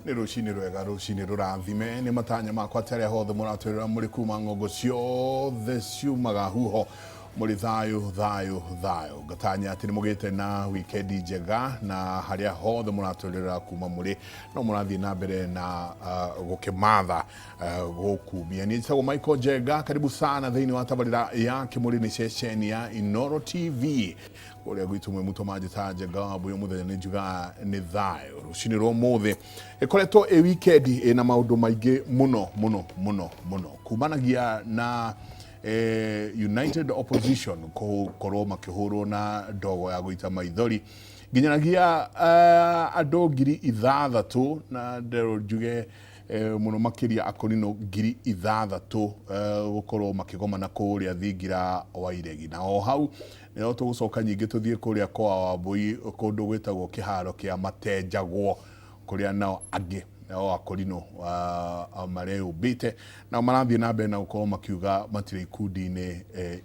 Nĩ rũcinĩ rwega, rũcinĩ rũrathime, nĩ matanya makwa tarĩa hothe mũratwĩrĩra mũrĩ kuma ng'ongo ciothe ciumaga huho mũrĩ thayũ. Ngatanya atĩ nĩ mũgĩte na wikendi njega na harĩa hothe mũratwĩrĩra kuma mũrĩ no mũrathiĩ na mbere na gũkĩmatha gũkumia. Niĩ njĩtagwo Michael Njenga, karibu sana thĩinĩ wa tabarĩra ya Kĩmũrĩ nĩ ceceni ya Inooro TV. Kũrĩa gwitũ mwe mũtũ manjĩta Njenga wa Mbũyũ mũthenya nĩ njugaga nĩ thayũ. Rũcinĩ rwa ũmũthĩ ĩkoretwo ĩ wikendi ĩna maũndũ maingĩ mũno kumanagia na United Opposition gũkorwo makĩhũrwo na ndogo ya gũita maithori nginyanagia andũ 6,000 na ndero njuge mũno makĩria akorino 6,000 gũkorwo makĩgomana kũrĩa thingira wa iregi. Na o hau nĩho tũgũcoka nyingĩ tũthiĩ kũrĩa kwa Wambũi kũndũ gwĩtagwo kĩharo kĩa Matenjagwo kũrĩa nao angĩ o akorino mareyũmbĩte na marathiĩ na mbere na gũkorwo makiuga matirĩ ikundi-inĩ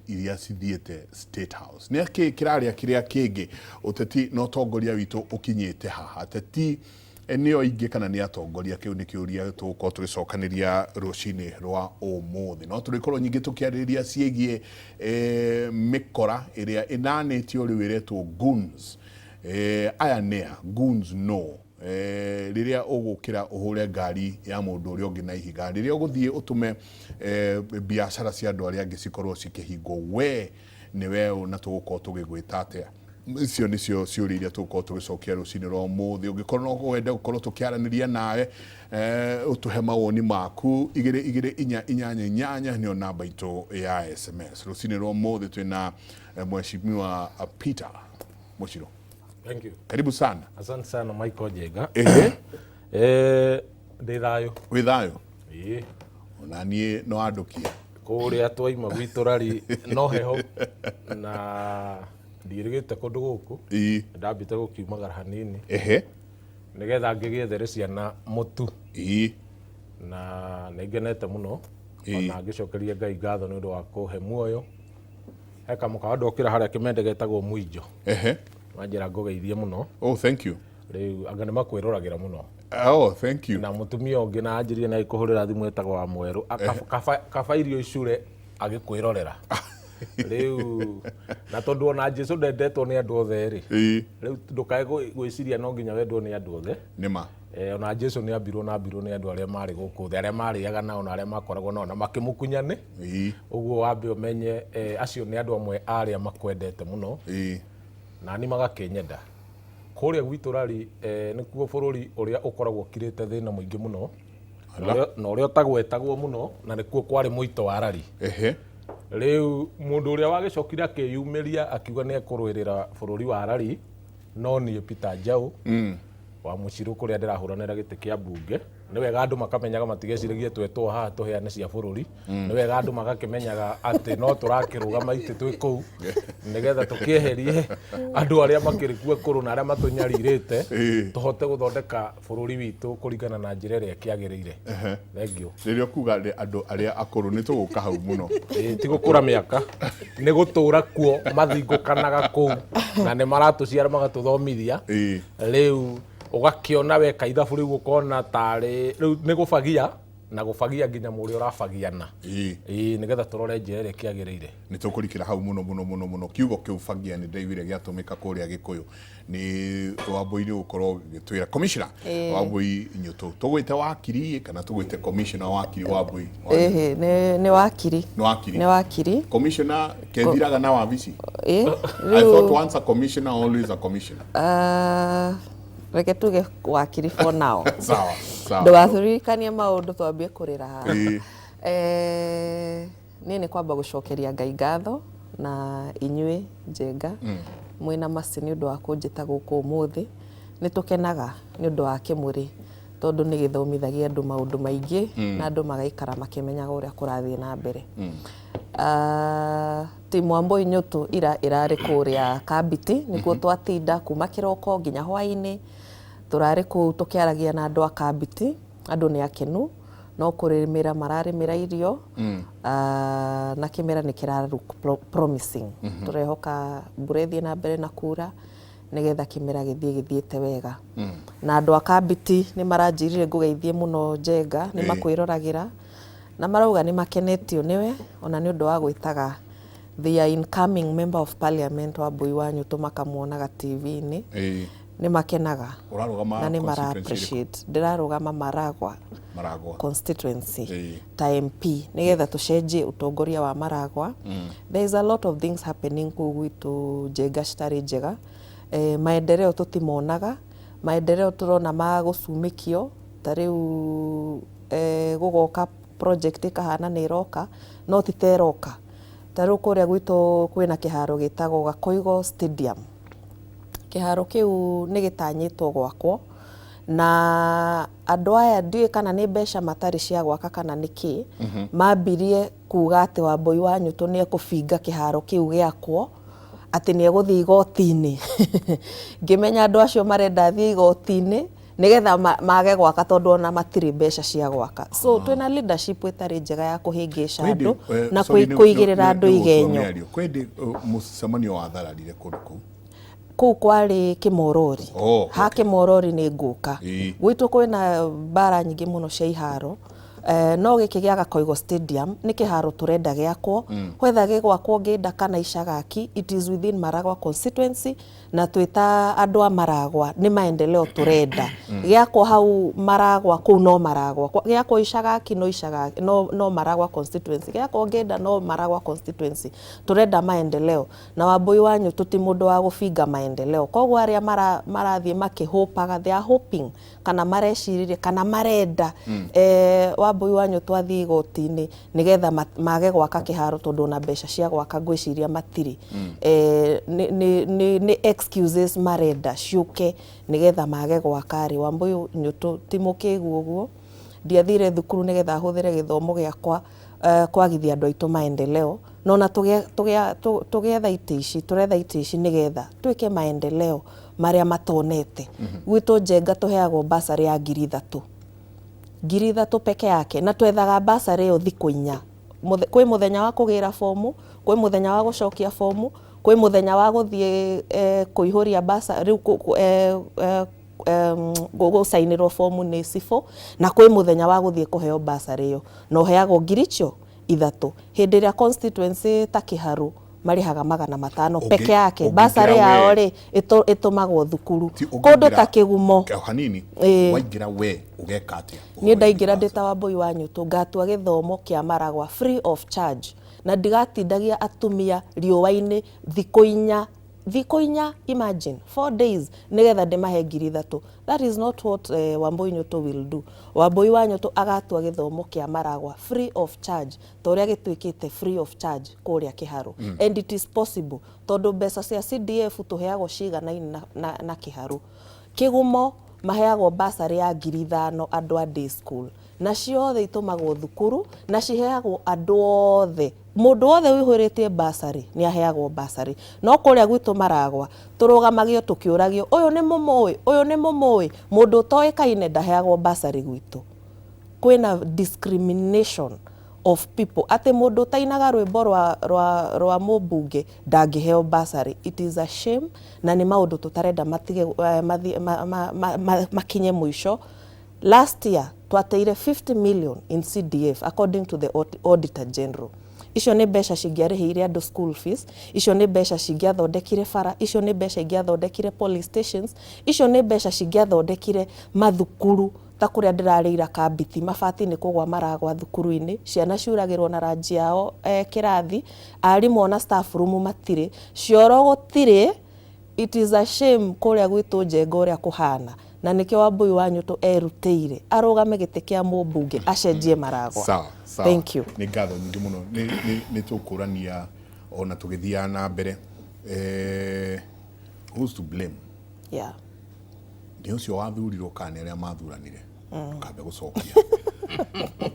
iria cithiĩte State House. Nĩ kĩrarĩa kĩrĩa kĩngĩ ũteti na ũtongoria witũ ũkinyĩte haha. Ateti nĩo ingĩ kana nĩ atongoria, kĩu nĩ kĩũria tũgũkorwo tũgĩcokanĩria rũcinĩ rwa ũmũthĩ. No tũrĩkorwo nyingĩ tũkĩarĩrĩria ciĩgiĩ mĩkora ĩrĩa ĩnanĩtio rĩu ĩretwo goons. Aya nĩa goons no rĩrĩa ũgũkĩra ũhũre ngari ya mũndũ ũrĩa ũngĩ na ihiga, rĩrĩa ũgũthiĩ ũtũme biacara cia andũ arĩa angĩ cikorwo cikĩhingwo, we nĩwe na tũgũkorwo tũgĩgwĩta atĩa. Icio nĩcio ciũria iria tũgũkorwo tũgĩcokia rũcinĩ rwa ũmũthĩ. Ũngĩkorwo no wende gũkorwo tũkĩaranĩria nawe ũtũhe mawoni maku 22488 nĩyo namba itũ ya SMS. Rũcinĩ rwa ũmũthĩ twĩna Mheshimiwa Peter Muchiro. Thank you. Karibu sana. Asante sana Michael Njenga. Ndĩ thayũ. Wĩ thayũ? Ona niĩ no andũkia. Kũrĩa twaima gwitũ rari no heho na ndirigĩte kũndũ gũkũ. Ndambĩte gũkiumagara hanini. Nĩgetha ngĩgĩethere ciana mũtu. Na nĩngenete mũno. Ona ngĩcokeria Ngai ngatho nĩ ũndũ wa kũhe muoyo. He kamũkawa ndokĩra harĩa Kĩmende getagwo Mũinjo. Wanjĩra ngũgeithie mũno. Oh, thank you. Rĩu anga nĩ makwĩroragĩra mũno. Oh, thank you. Na mũtumia ũngĩ na anjĩrire na ikũhũrĩra thimũ etagwo wa Mwerũ kaba irio icure agĩkwĩrorera. Rĩu na tondũ ona Jesũ ndendetwo nĩ andũ othe rĩ. Rĩu ndũkae gwĩciria no nginya wendwo nĩ andũ othe. Nĩma. Ona Jesũ nĩ ambirwo nĩ andũ arĩa marĩ gũkũ thĩ, arĩa marĩaga nao na arĩa makoragwo nao na makĩmũkunyane. Ũguo wambe ũmenye acio nĩ andũ amwe arĩa makwendete mũno. Na ni magakĩnyenda. Kũrĩa gwitũ rari nĩkuo bũrũri ũrĩa ũkoragwo kirĩte thĩna mũingĩ mũno. Na ũrĩa ũtagwetagwo mũno na nĩkuo kwarĩ mũito wa rari. Rĩu mũndũ ũrĩa wagĩcokire akĩyumĩria akiuga nĩ ekũrũĩrĩra bũrũri wa rari no niĩ Peter Njau wa Mũchirũ kũrĩa ndĩrahũranĩra gĩtĩ kĩa mbunge. Nĩ wega andũ makamenyaga matigeciragie twetwo haha tũheane cia bũrũri. Nĩ wega andũ magakĩmenyaga atĩ no tũrakĩrũgama itĩ twĩ kũu nĩgetha tũkĩeherie andũ arĩa makĩrĩ kuo kũrũ na arĩa matũnyarirĩte tũhote gũthondeka bũrũri witũ kũringana na njĩra ĩrĩa kĩagĩrĩire. Thengio. Rĩrĩa kuga andũ arĩa akũrũ nĩ tũgũka hau mũno. Ti gũkũra mĩaka, nĩ gũtũũra kuo mathingũkanaga kũu na nĩ maratũciara magatũthomithia. Rĩu ũgakĩona weka ithabu rĩu ũkona tarĩ rĩu nĩ gũbagia na gũbagia nginya mũrĩ ũrabagiana. Nĩgetha tũrore njĩra ĩrĩa kĩagĩrĩire. Nĩ tũkũrikĩra hau mũno. Kiugo kĩu bagia nĩ ndaiguire gĩatũmĩka kũrĩa Gĩkũyũ. Nĩ Wambũi nĩ gũkorwo gĩtwĩra commissioner Wambũi Nyũtũ. Tũgwĩte wakiri kana tũgwĩte commissioner wakiri Wambũi? Nĩ wakiri. Nĩ wakiri. Commissioner kethiraga na wabici. I thought once a commissioner always a commissioner. Reke tuge wakiri for now. Sawa. Ndũgathurikanie maũndũ twambie kũrĩra haha. Niĩ nĩ kwamba gũcokeria Ngai ngatho na inyuĩ Njenga mwĩna maci nĩ ũndũ wa kũnjĩta gũkũ ũmũthĩ. Nĩ tũkenaga nĩ ũndũ wa Kĩmũrĩ tondũ nĩ gĩthomithagia andũ maũndũ maingĩ na andũ magaikara makĩmenyaga ũrĩa kũrathiĩ na mbere. Timu Wambũi Nyũtũ ĩrarĩ kũrĩa Kabiti nĩkuo twatinda kuma kĩroko nginya hwaĩ-inĩ. Tũrarĩ kũu tũkĩaragia na andũ a Kabiti, andũ nĩ akenu no kũrĩmĩra mararĩmĩra irio na kĩmera nĩ kĩra look promising. Tũrehoka mbura ĩthiĩ na mbere na kura nigetha kimera githiete wega na andu akabiti ni maranjirire ngugeithie muno Njenga ni makwĩroragira na marauga ni makenetio niwe ona ni undu wa gwitaga the incoming member of parliament wa Mbui wa Nyũtũ makamuonaga TV-inĩ ni makenaga na ni mara appreciate ndirarugama Maragwa constituency ta MP nigetha tucenjie utongoria wa Maragwa. There is a lot of things happening kuu gwitu Njenga citari njega. Maendeleo tutimonaga, maendeleo turona magucumikio ta riu gugoka project ikahana ni iroka no titeroka ta riu kuria gwitu kwina kiharo gitagwo Gakoigo Stadium. Kiharo kiu ni gitanyitwo gwakwo na andu aya ndiye kana ni mbeca matari cia gwaka kana niki mambirie kuga ati wa Mbui wa Nyũtũ ni ekubinga kiharo kiu giakwo ati ni eguthii igoti-ini ngimenya andu acio marenda thii igoti-ini nigetha mage gwaka tondu ona matiri mbeca cia gwaka. So twina leadership itari njega ya kuhingisha andu na kuigirira andu igenyo. Kwendi mucemanio wa thararire kundu kuu kwari Kimorori. Ha Kimorori ni nguka gwitu kwina bara nyingi muno cia iharo. No giki gia Gakoigo Stadium ni kiharo turenda giakwo whether gigwakwo ngenda kana icagaki it is within Maragwa constituency na twita andu a Maragwa ni maendeleo turenda giakwo hau Maragwa ku no Maragwa giakwo icagaki no icagaki no Maragwa constituency giakwo ngenda no Maragwa constituency turenda maendeleo na wa Mbui wa Nyũtũ ti mundu wa gubinga maendeleo kogwo aria marathie makihopaga they are hoping kana mareciririre kana marenda wa Mbui wa Nyũtũ athii igoti-ini nigetha mage gwaka kiharo tondu na mbeca cia gwaka ngwiciria matiri ni excuses marenda ciuke nigetha mage gwaka ri wa Mbui Nyũtũ ti mukigu uguo ndiathire thukuru nigetha huthire githomo giakwa kwagithia andu aitu maendeleo no na tugetha itici turetha itici nigetha twike maendeleo maria matonete gwitu Njenga tuheagwo basari ya 3,000 3,000 peke yake na twethaga basari yo thiku 4 kwi muthenya wa kugira fomu kwi muthenya wa gucokia fomu kwi muthenya wa guthie kuihuria basari gusainirwo fomu ni cifo na kwi muthenya wa guthie kuheo basari yo no heagwo 3,000 hindi ria constituency ta Kiharu marihaga 500 peke yake basari yao ri itumagwo thukuru kundu ta Kigumo hanini waingira we ugeka atia ni ndaingira ndita wa Mbui wa Nyũtũ ngatua githomo kia Maragwa free of charge na ndigatindagia atumia riuwa-ini thiko 4 imagine 4 days nigetha ndimahe 3,000. That is not what wa Mbui Nyũtũ will do. Wa Mbui wa Nyũtũ agatua githomo kia Maragwa free of charge toria gitwikite free of charge kuria Kiharu and it is possible tondu mbeca cia CDF tuheagwo cigana na Kiharu. Kigumo maheagwo basari ya 5,000 andu a day school na ciothe itumagwo thukuru na ciheagwo andu othe mundu othe wihuritie basari ni aheagwo basari no kuria gwitu Maragwa turugamagio tukiuragio uyu ni mumoi mundu toikaine ndaheagwo basari gwitu. Kwina discrimination of people ate mundu tainaga rwimbo rwa mubunge ndangiheo basari. It is a shame na ni maundu tutarenda matige makinye mwisho. Last year twateire 50 million in CDF according to the Auditor General. Icio ni mbeca cingiarihire andu school fees, icio ni mbeca cingiathondekire bara, icio ni mbeca ingiathondekire police stations, icio ni mbeca cingiathondekire mathukuru ta kuria ndirarira kabiti mabati ni kugwa Maragwa thukuru-ini ciana ciuragirwo na ranji yao kirathi arimu na staff room matire cioro gutire. It is a shame kuria gwitu Njenga uria kuhana na nikio wa Mbui wa Nyũtũ erutire arugame gite kia mubunge acenjie Maragwa. Sawa. Thank you. Ni ngatho nyingi muno ni tukurania ona tugithia na mbere who's to blame? Yeah. Ni ucio wathurirwo kana aria mathuranire kambe gucokia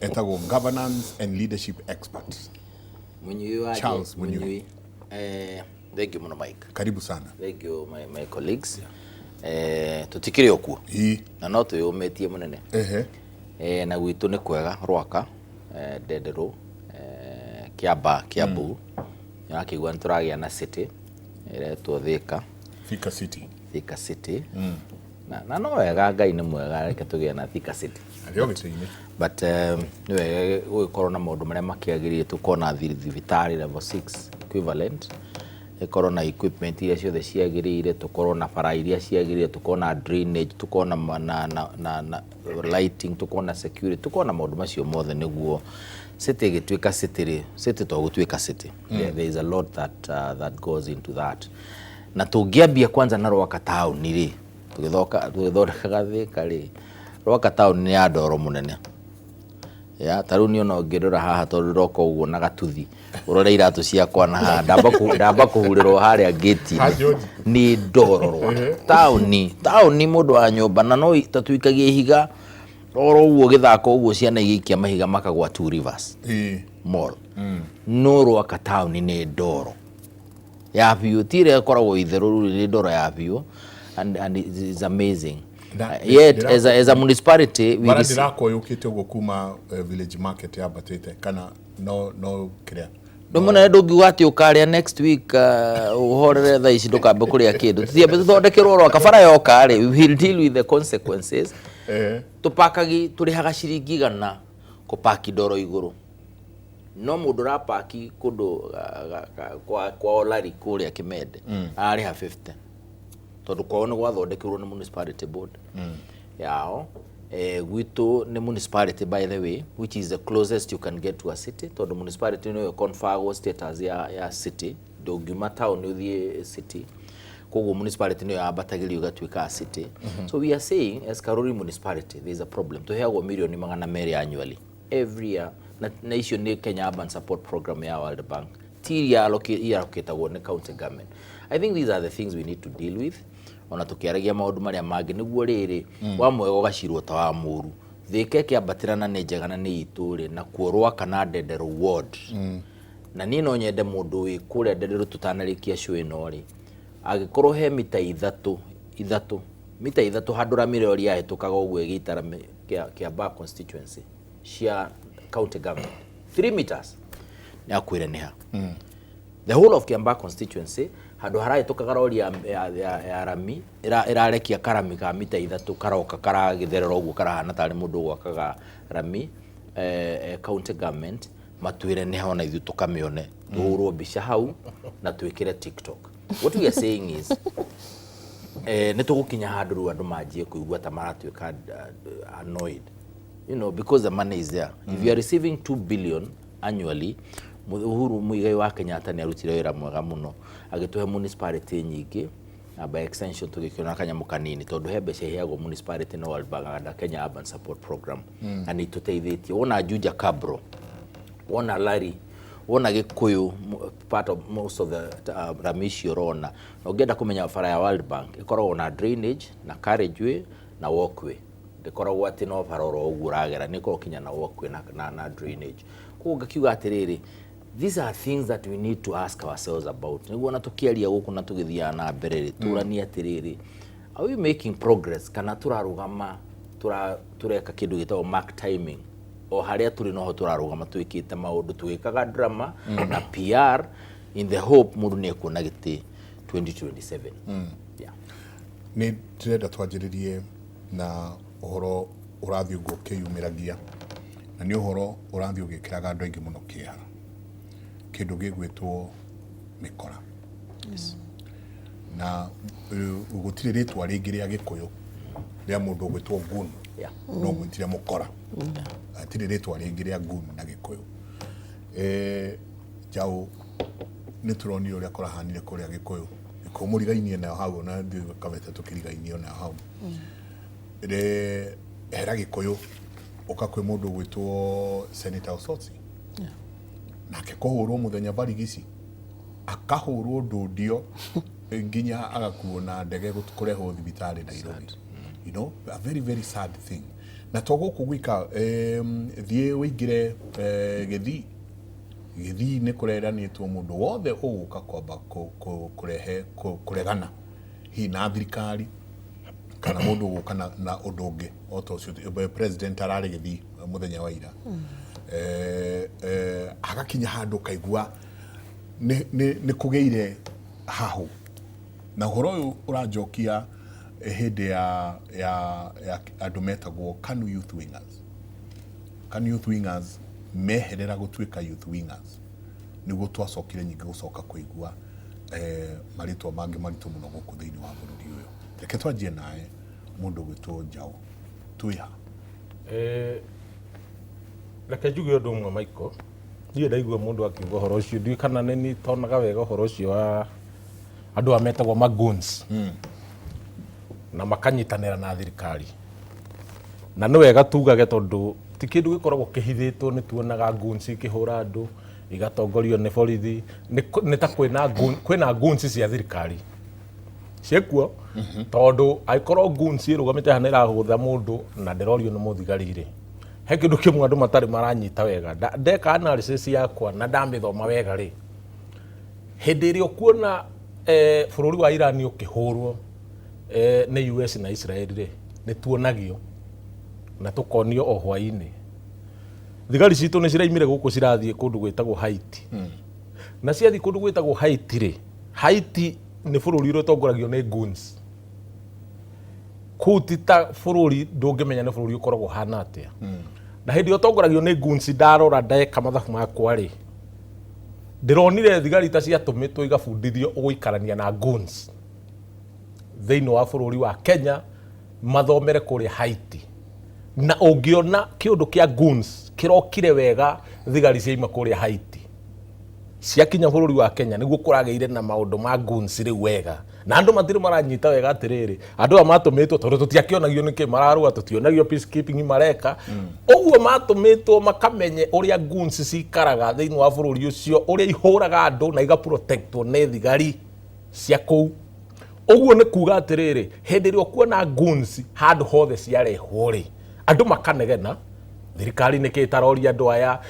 etagwo governance and leadership expert Charles Munyui. Thank you muno Mike. Karibu sana. Thank you my colleagues. Tutikire okuo na no tuyumetie munene na gwitu ni kwega rwaka Ndenderu Kiamba Kiambu na kigwa nturagia na city iretwo Thika Thika city Thika City na no wega Ngai nĩ mwega reke tũgĩe na Thika City but nĩ wega gũkorwo na maũndũ marĩa makĩagĩrĩire tũkorwo na thibitarĩ level 6 equivalent ikorwo na equipment iria ciothe ciagĩrĩire tũkorwo na bara iria ciagĩrĩire tũkorwo na drainage tũkorwo na lighting tũkorwo na security tũkorwo na maũndũ macio mothe nĩguo city ĩgĩtuĩka city to gũtuĩka city there is a lot that goes into that na tũngĩambia kwanza na Rwaka town rĩ tũgĩthondekaga Thika rĩ Rwaka town nĩ ya ndoro mũnene ya tarũ nĩ ona ngĩrora haha tondũ roko ũguo na gatuthi urore iratũ ciakwa na haha ndamba kũhurĩrwo harĩa gate ni ndororo taũni mũndũ wa nyũmba na no tatuikagie higa oro ũguo gĩthaka ũguo ciana igĩikia mahiga makagwa Two Rivers mall no Rwaka town nĩ ndoro ya biũ tire koragwo itherũ nĩ ndoro ya biũ and it is amazing. Yet as a municipality we dirako yukite ugo kuma village market ya batete kana no krea Ndumuna ndungiuga ati ukaria next week uhorere tha ici ndukambe kuria kindu tuthiambe tuthodekirwo Rwaka bara yoka ri we will deal with the consequences tupakagi turihaga ciringi 100 kupaki ndoro iguru no mundu ra paki kundu kwa olari kuria Kimende ari ha 50 tondu kwao nĩ gwathondekirwo nĩ municipality board yao gwitũ nĩ municipality by the way which is the closest you can get to a city tondu municipality nĩyo confer status ya city ndũngiuma town ũthiĩ city koguo municipality nĩyo yambatagĩrio gatuĩka city so we are saying as Karuri municipality there is a problem tũheagwo mirioni 200 annually every year na icio nĩ Kenya Urban Support Program ya World Bank tiria allocatagwo nĩ county government. I think these are the things we need to deal with ona tukiaragia maundu maria mangi niguo riri wa mwego gacirwo ta wa muru Thika kĩambatĩrana nĩ njega na nĩ itũre na kuorwa kana Ndendero ward na niĩ no nyende mũndũ wĩ kũrĩa Ndendero tutanarĩkia show ĩno rĩ agĩkorwo he mita ithatũ handũ Ramĩre ũrĩa ahĩtũkaga ũguo ĩgĩitara kĩa constituency cia county government 3 meters nĩ akwĩre nĩ ha the whole of Kiambaa constituency handu harahĩtũkaga rori ya Rami irarekia karami ka mita ithatũ karoka karagĩtherera ũguo karahana tarĩ mũndũ gwakaga Rami county government matwĩre nĩ hona ithu tũkamĩone tũhũrwo mbica hau na twĩkĩre TikTok. What we are saying is nĩ tũgũkinya handũ rĩu andũ manjie kũigua ta maratuĩka annoyed because the money is there. If you are receiving 2 billion annually Uhuru Muigai wa Kenyatta nĩ arutire wĩra mwega mũno agĩtũhe municipality nyingĩ na by extension tũgĩkiona kanyamu kanini tondu he mbeca iheagwo municipality na World Bank and Kenya Urban Support Program na nĩ tũteithĩtie wona Juja Kabro wona Lari wona Gĩkũyũ part of most of the Ramicio rona na ũngĩenda kũmenya bara ya World Bank ĩkoragwo na drainage na carriageway na walkway ndĩkoragwo atĩ no bara oro ũguo ũragera nĩ ĩkoragwo kinya na walkway na drainage koguo ngakiuga atĩrĩrĩ these are things that we need to ask ourselves about. Niguo na tukiaria guku na tugithia na mbere ri turania atiriri are we making progress kana turarugama tureka kindu gitagwo mark timing o haria turi noho turarugama twikite maundu twikaga drama na PR in the hope mundu ni ekuona giti 2027 yeah ni turenda twanjiririe na uhoro urathi uguo kiyumiragia na ni uhoro urathi ugikiraga andu aingi muno kiha kindu gigwitwo mikora na gutire ritwa ringi ria Gikuyu ria mundu gwitwo gun no mwitire mukora atire ritwa ringi ria gun na Gikuyu jau ni turoni uria korahanire kuria Gikuyu ikomurigainie na hau na ndi kavete tukirigainie na hau era Gikuyu ukakwe mundu gwitwo Senator Osotsi nake kohurwo muthenya barigisi akahurwo ndudio nginya agakuona ndege kureho thibitari Nairobi a very very sad thing na togo kugwika thie wingire Githii ni kureranitwo mundu wothe uguka kwamba kurehe kuregana hi na thirikari kana mundu uguka na undu ungi otocio president arari Githii muthenya wa ira agakinya handu kaigua ni kugeire hahu na horo uyu urajokia hindi ya andu metagwo KANU youth wingers. KANU youth wingers meherera gutwika youth wingers niguo twacokire nyingi gucoka kuigua maritwa mangi maritu muno guku thiini wa bururi uyu. Reke twanjie nae mundu gwitwo Njau twiha. Reke njuge undu umwe Michael, ndiye ndaigua mundu akiuga horo ucio ndi kana nini tonaga wega horo ucio wa andu ametagwo magoons na makanyitanira na thirikari, na no wega tugage tondu ti kindu gikoragwo kihithitwo ni tuonaga goons ikihura andu igatongorio ni borithi ni ta kwina goons cia thirikari ciekuo tondu aikorwo goons irugamite hana iragutha mundu na ndirorio ni muthigari ri he kindu kimwe andu matari maranyita wega ndeka analysis yakwa na ndamithoma wega ri hindi iri ukuona bururi wa Iran ukihurwo ni US na Israel ri ni tuonagio na tukonio o hwaini thigari citu ni ciraimire guku cirathie kundu gwitagwo Haiti na ciathi kundu gwitagwo Haiti ri Haiti ni bururi uri tongoragio ni goons kutita bururi ndungimenya ni bururi ukoragwo hana atia na hindi otongoragio ni goons ndarora ndeka mathabu makwa ri ndironire thigari ta ciatumitwo igabundithio uguikarania na goons thiini wa bururi wa Kenya mathomere kuri Haiti na ungiona kiundu kia goons kirokire wega thigari ciaima kuri Haiti ciakinya bururi wa Kenya niguo kurageire na maundu ma goons riu wega na andu matiri maranyita wega atiriri andu amatumitwo tondu tutiakionagio niki mararua tutionagio peacekeeping mareka uguo matumitwo makamenye uria goons cikaraga thiini wa bururi ucio uria ihuraga andu na iga protectwo ni thigari cia kou uguo ni kuga atiriri hindi ri okuona goons handu hothe ciarehwo ri andu makanegena thirikari nikitarori andu aya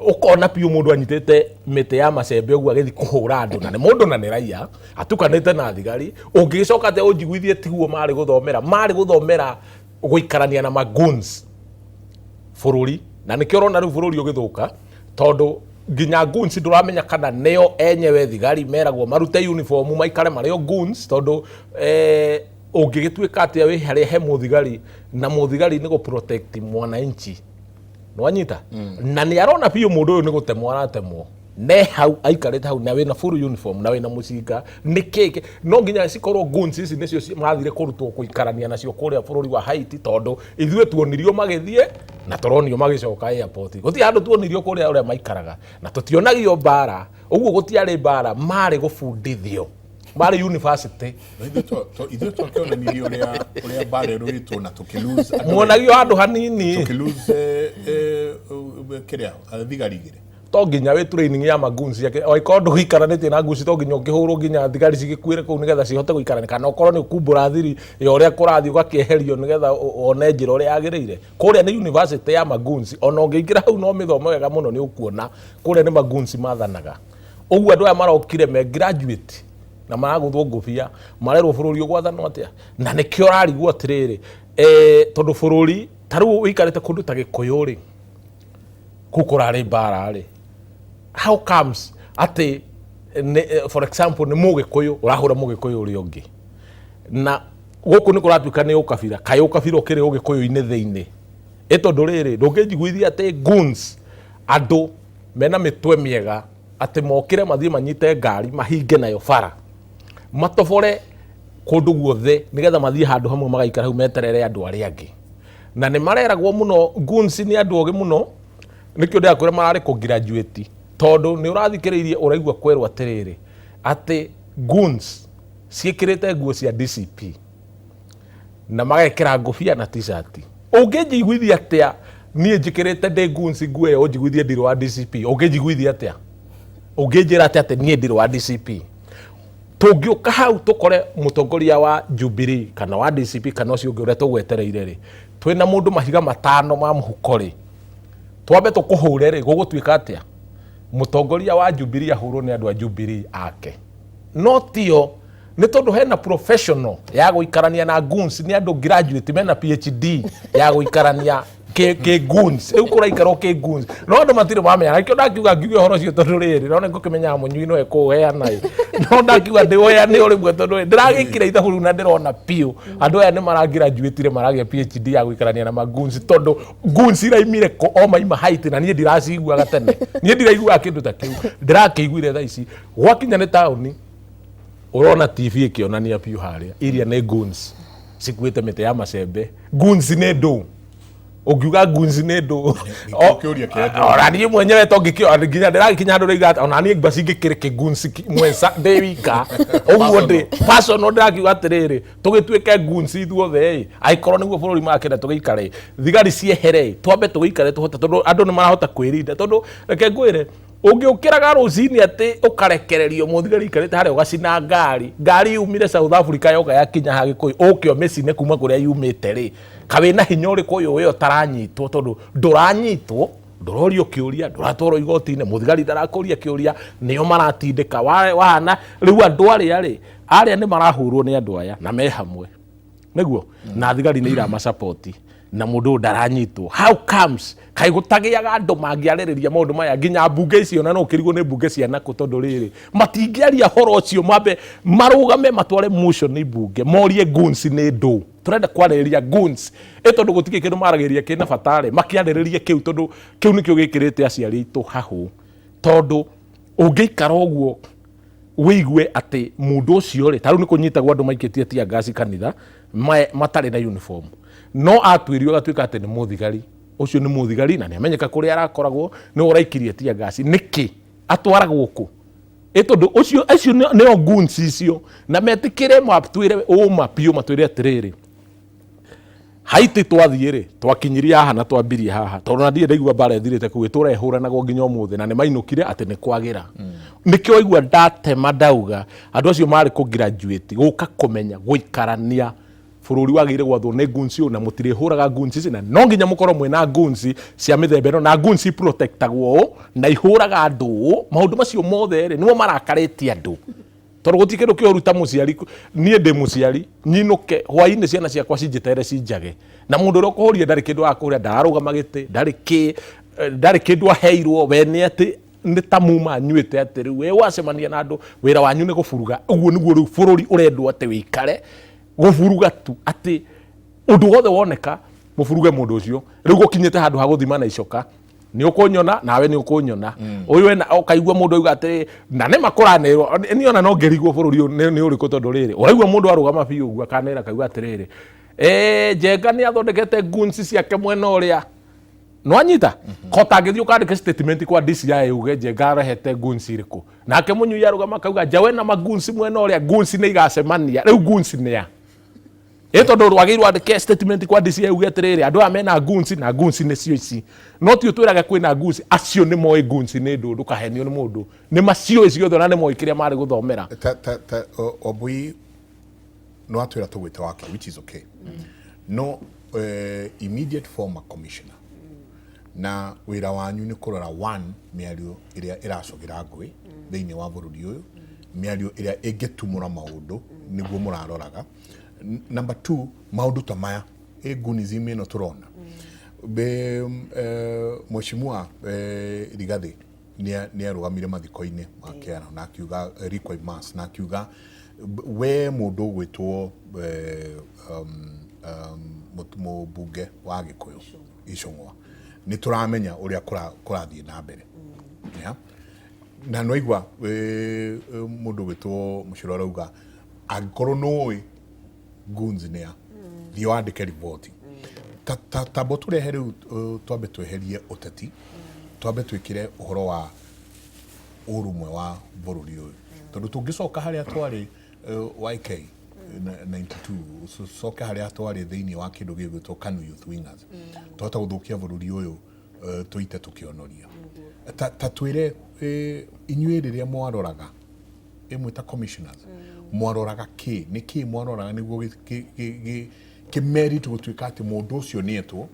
ukona piu mundu anyitete mite ya macembe uguo agithi kuhura andu na ni mundu na ni raia atukanite na thigari ungicoka te unjiguithie tiguo mari guthomera guikarania na magoons bururi na nikio urona riu bururi ugithuka tondu nginya goons nduramenya kana neo enyewe thigari meragwo marute uniform maikare mario goons tondu ungigitwika atia wi haria he muthigari na muthigari ni go protect mwananchi nwanyita na ni arona piu mundu uyu ni gutemwo aratemwo ne hau aikarite hau na wina full uniform na wina mucinga ni keke no nginya cikorwo goons ici nicio mathire kurutwo kuikarania nacio kuria bururi wa Haiti tondu ithue tuonirio magithie na turonio magicoka airport guti handu tuonirio kuria uria maikaraga na tutionagio bara uguo gutiari bara mari gubundithio mari university ithu twakiona uria bara ruitwo na tukilose muonagio handu hanini tukilose kiria thigari igire to nginya we training ya magoons yake o ikondo gikaranite na goons to nginya ukihurwo nginya thigari cigikwire kuu nigetha cihote guikarana kana okorwo ni kumbura thiri ya uria kurathi ugakieherio nigetha one njira uria yagirire kuria ni university ya magoons ona ungiingira hau no mithomo wega muno ni ukuona kuria ni magoons mathanaga uguo andu aya marokire me graduate na maraguthwo ngufia marerwo bururi ugwathanwo atia na nikio rarigwo atiriri tondu bururi taru wikarite kundu ta Gikuyu ri kukurari bara ri how comes ati for example ni Mugikuyu urahura Mugikuyu uri ungi na guku ni kuratuika ni ukabira kai ukabira ukiri Ugikuyu-ini thiini tondu riri ndungijiguithia ati goons andu mena mitwe miega ati mokire mathie manyite ngari mahinge nayo bara matobore kundu guothe nigetha mathie handu hamwe magaikara hau meterere andu aria angi na ni mareragwo muno goons ni andu ogi muno nikio ndiakure marari ku graduate tondu ni urathikiririe uraigwa kwerwa atiriri ati goons ciikirite nguo cia DCP na magekira ngufia na t-shirt ungijiguithia atia nie njikirite ndi goons nguo yo njiguithie ndiro wa DCP ungijiguithia atia ungijira atia nie ndiro wa DCP tungiuka hau tukore mutongoria wa Jubilee kana wa DCP kana ucio ungi uria tugwetereire ri twina mundu mahiga matano ma muhuko ri twambe tukuhure ri gugutwika atia mutongoria wa Jubilee ahurwo ni andu a Jubilee ake no tio ni tondu hena professional ya guikarania na goons ni andu graduate mena PhD ya guikarania ke goons eu kuraikara ke goons no ndo matire mamenya akio ndakiuga ngiuge horo cio tondu riri no ngukimenya munyui no ekuheana no ndakiuga ndiheane uri mwe tondu ndiragikira ithahuru na ndirona piu andu aya ni maragraduate maragia PhD ya gwikarania na magoons tondu goons iraimire ko o maima height na nie ndiraciguaga tene nie ndiraigua kindu ta kiu ndirakiguire tha ici gwakinya ni tauni urona TV ikionania piu haria iria ni goons sikuite mite ya macembe goons ne ndo ugiuga goons ne ndo ora ni mwenyewe tongikio nginya ndirakinya ndu riga ona ni basi ngikirike goons mwensa ndewika uguo ndi personal ndakiuga atiriri tugituike goons ithuothe aikoro niguo bururi makenda tugikare thigari ciehere twambe tugikare tuhota tondu andu ni marahota kwirinda tondu reke ngwire ungiukiraga rucini ati ukarekererio muthigari ikarite haria ugacina ngari yumire South Africa yoka yakinya ha Gikũyũ ukio mecine kuma kuria yumite ri kawe na hinya uri kuyu we utaranyitwo tondu nduranyitwo ndurorio kiuria nduratwaro igoti-ini muthigari ndarakuria kiuria nio maratindika wahana riu andu aria ni marahurwo ni andu aya na me hamwe niguo na thigari ni irama support na mundu ndaranyitwo how comes kai gutagiaga andu mangiaririria maundu maya nginya mbunge icio na no kirigwo ni mbunge cia naku tondu riri matingiaria horo ucio mambe marugame matware motion ni mbunge morie goons ni ndu turenda kwaririria goons tondu gutike kindu maragiriria kina batare makiariririe kiu tondu kiu nikio gikirite aciari itu hahu tondu ungiikara uguo wigue ati mundu ucio ri taru ni kunyitagwo andu maikitie tia gasi kanitha matari na uniform no atwirio gatuika ati ni muthigari ucio ni muthigari na niamenyeka kuria arakoragwo ni uraikirie tia gasi niki atwaragwo ku tondu ucio acio ni goons icio na metikire maptwire mapio matwire atiriri haiti twathire twakinyiria haha na twambirie haha tondu na ndie ndaigua bara ethirite kugitura ehuranago nginya umuthi na ni mainukire ati ni kwagira nikio igua ndatema ndauga andu acio mari ku graduate guka kumenya guikarania bururi wagire gwathwo ni goons na mutire huraga goons ici na no nginya mukorwo mwena goons cia mithembe ino na goons protectagwo na ihuraga andu maundu macio mothe ri nimo marakaritie andu tondu gutikindu kioruta muciari nie ndi muciari nyinuke hwaini ciana ciakwa cinjitere cinjage na mundu uria kuhuria ndari kindu akuria ndararugama giti ndari kindu aheirwo we ni ati ni tamuma nyuite ati riu we wacemania na andu wira wanyu ni guburuga uguo niguo riu bururi urendwo ati wikare guburuga tu ati undu wothe woneka muburuge mundu ucio riu gukinyite handu ha guthima na icoka ni ukunyona nawe ni ukunyona uyu na ukaigua mundu auga ati na ne makuranirwo ni ona no ngerigwo bururi ni uriku tondu riri uraigua mundu arugama biu ugua kanera kaigua atiriri Njenga ni athondekete goons ciake mwena uria no anyita kota ngithio kandike statement kwa DCI uge Njenga arehete goons iriku nake munyui arugama kauga jawe na magoons mwena uria goons ni igacemania riu goons ni ya tondu rwagirwo andike statement kwa DCI uge atiriri andu amena goons na goons ni cio ici no ti utwiraga kwina goons acio ni moe goons ni ndu ndukahenio ni mundu ni macio icio thona ni moe kiria mari guthomera obui no atwira tugwite wake which is okay no immediate former commissioner na wira wanyu ni kurora one miario iria iracogira ngui thiini wa bururi uyu miario iria ingitumura maundu niguo muraroraga number 2 maundu ta maya gonism ino turona be mheshimiwa Rigathi ni arugamire mathiko-ini makiara na akiuga Rikwa Imas na akiuga we mundu gwitwo mubunge wa Gikuyu Icũng'wa ni turamenya uria kurathie na mbere na no igwa mundu gwitwo Muciro arauga angikorwo noi goons ni ya thio andike report tabo turehe riu twambe tweherie uteti twambe twikire uhoro wa urumwe wa bururi uyu tondu tungicoka haria twari YK 92 soka haria twari thiini wa kindu gigwitwo KANU Youth Wingers twata guthukia bururi uyu tuite tukionoria tatwire inyuĩ rĩrĩa mwaroraga imwe ta commissioners mwaroraga niki mwaroraga niguo kimerit gutuika ati mundu ucio nietwo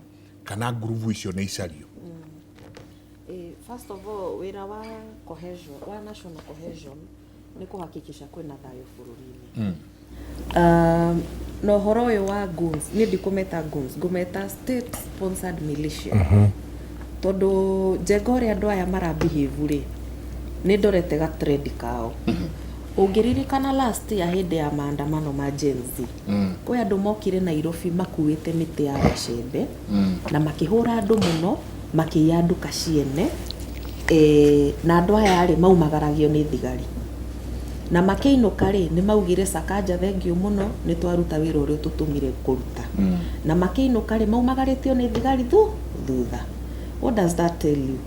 kana groove icio ni icario. First of all, wira wa national cohesion ni kuhakikisha kwina thayo bururi-ini no horo ũyũ wa goons nĩ ndikũmeta goons ngũmeta state sponsored militia tondũ njenga ũrĩa andũ aya marabehave rĩ nĩ ndorete ga trend kao ũngĩririkana last year hĩndĩ ya maandamano ma Gen Z kwĩ andũ mokire Nairobi makuĩte mĩtĩ ya macembe na makĩhũra andũ mũno makĩiya nduka ciene na andũ aya rĩ maumagaragio nĩ thigari na makĩinũka rĩ nĩ maugire Sakaja thengiũ mũno nĩ twaruta wĩra ũrĩa tũtũmire kũruta na makĩinũka rĩ maumagarĩtio nĩ thigari thutha. What does that tell you?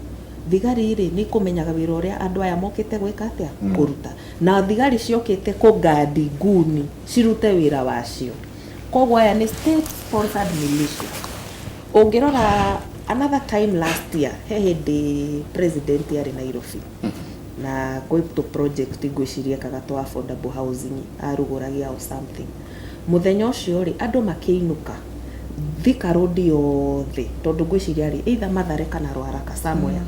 Thigari rĩ nĩ kũmenyaga wĩra ũrĩa andũ aya mokĩte gwĩka atĩa kũruta na thigari ciokĩte kũgandi nguni cirute wĩra wacio. Koguo aya nĩ state sponsored militia. Ũngĩrora another time last year he hĩndĩ president yarĩ Nairobi na gwĩtwo project ngwĩciria kaga twa affordable housing arugũragia or something. Mũthenya ũcio rĩ andũ makĩinũka Thika Road yothe tondũ ngwĩciria rĩ either Mathare kana Rwaraka somewhere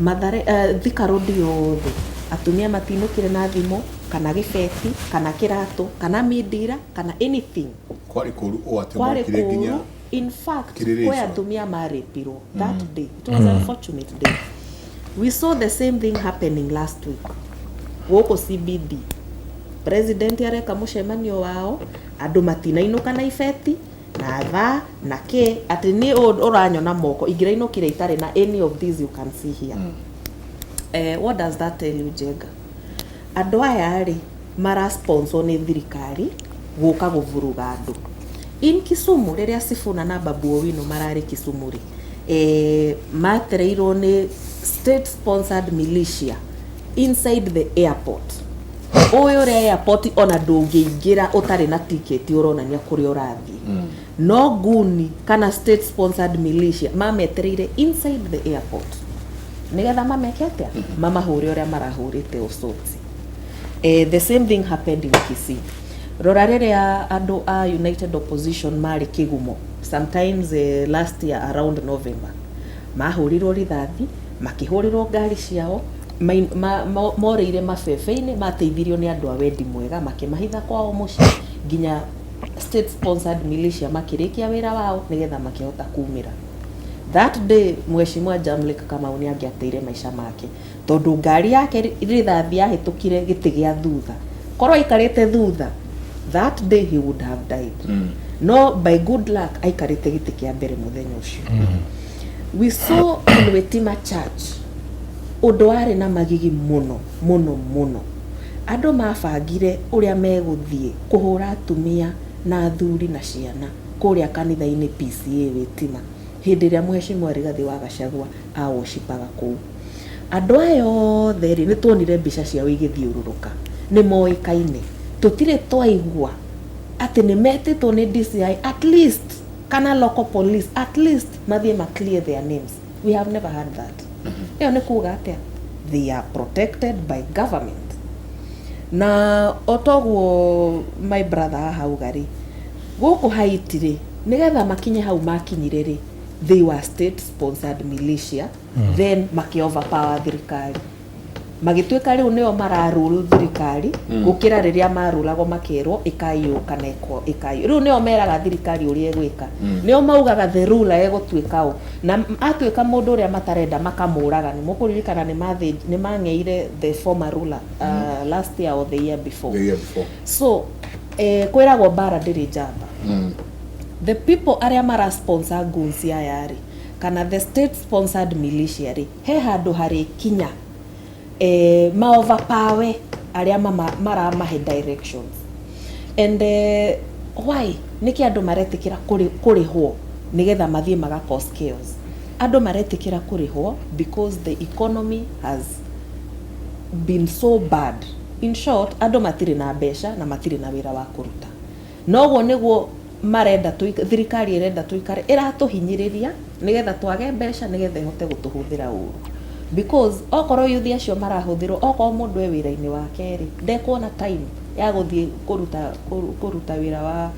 Mathare Thika Road yothe atumia matinũkire na thimũ kana gĩbeti kana kĩratũ kana mindira kana anything kwari kuru o ate mokire nginya in fact kwa atumia marepirwo that day. It was an unfortunate day. We saw the same thing happening last week gũkũ CBD president areka mũcemanio wao andũ matinainũka na ibeti na tha na ke atĩ nĩ ũranyona moko ingĩrainũkire itarĩ na any of these you can see here. What does that tell you Jenga? Andũ aya rĩ mara sponsor nĩ thirikari gũka gũvuruga andũ. In Kisumu rĩrĩa Sifuna na Babu Owino mararĩ Kisumu rĩ matereirwo nĩ state sponsored militia inside the airport. Ũyũ ũrĩa airport ona ndũngĩingĩra ũtarĩ na ticket ũronania kũrĩa ũrathiĩ. No guni kana state sponsored militia mametereire inside the airport nigetha mameke atĩa mamahũre ũrĩa marahũrĩte ũcũci. The same thing happened in Kisii. Rora rĩrĩa andũ a United Opposition marĩ kĩgumo sometimes last year around November mahũrirwo rithathi makĩhũrĩrwo ngari ciao moreire mabebe-inĩ mateithirio nĩ andũ a wendi mwega makĩmahitha kwao mũciĩ nginya state sponsored militia makĩrĩkia wĩra wao nigetha makĩhota kumĩra. That day Mheshimiwa Jamlek Kamau nĩ angĩateire maica make tondũ ngari yake rithathi yahĩtũkire gĩtĩ gĩa thutha korwo aikarĩte thutha that day he would have died. No by good luck aikarĩte gĩtĩ kĩa mbere mũthenya ũcio. We saw in Wetima Church ũndũ warĩ na magigi mũno andũ mabangire ũrĩa megũthiĩ kũhũra atumia na athuri na ciana kũrĩa kanitha-inĩ PCA Wetima hĩndĩ ĩrĩa Mheshimiwa Rigathi wa Gachagua awoshipaga kũu. Andũ aya othe nĩ tuonire mbica ciao igĩthiũrũrũka nĩ moĩkaine tũtirĩ twaigua atĩ nĩ metĩtwo nĩ DCI at least kana local police at least mathiĩ ma clear their names. We have never had that. Ĩyo nĩ kuuga atĩa they are protected by government. Na otoguo my brother ahauga-rĩ gũkũ Haiti rĩ nigetha makinye hau makinyire rĩ they were state sponsored militia then maki overpower thirikari magĩtuĩka rĩu nĩo mararũrũ thirikari gũkĩra rĩrĩa marũragwo makerwo ĩkaiyo kana ĩkaiyo rĩu nĩo meraga thirikari ũrĩa ĩgwĩka nĩo maugaga the ruler egũtuĩka ũũ na atuĩka mũndũ ũrĩa matarenda makamũraga nĩ mũkũririkana nĩ mang'eire the former ruler last year or the year before. So kwĩragwo mbara ndĩrĩ njamba. The people arĩa mara sponsor goons aya rĩ kana the state sponsored militia rĩ he handũ harĩ kinya ma overpower arĩa mara mahe directions and why niki andũ maretikira kurihwo nigetha mathie maga cause chaos. Andũ maretikira kurihwo because the economy has been so bad. In short, andũ matirĩ na mbeca na matirĩ na wĩra wa kũruta. Noguo nĩguo marenda thirikari irenda tuikare iratuhinyiriria nigetha twage mbeca nigetha ihote gutuhuthira ũru. Because okorwo yuthi acio marahuthirwo okorwo mundu e wira-ini wake ri ndekuona time ya guthie kuruta wira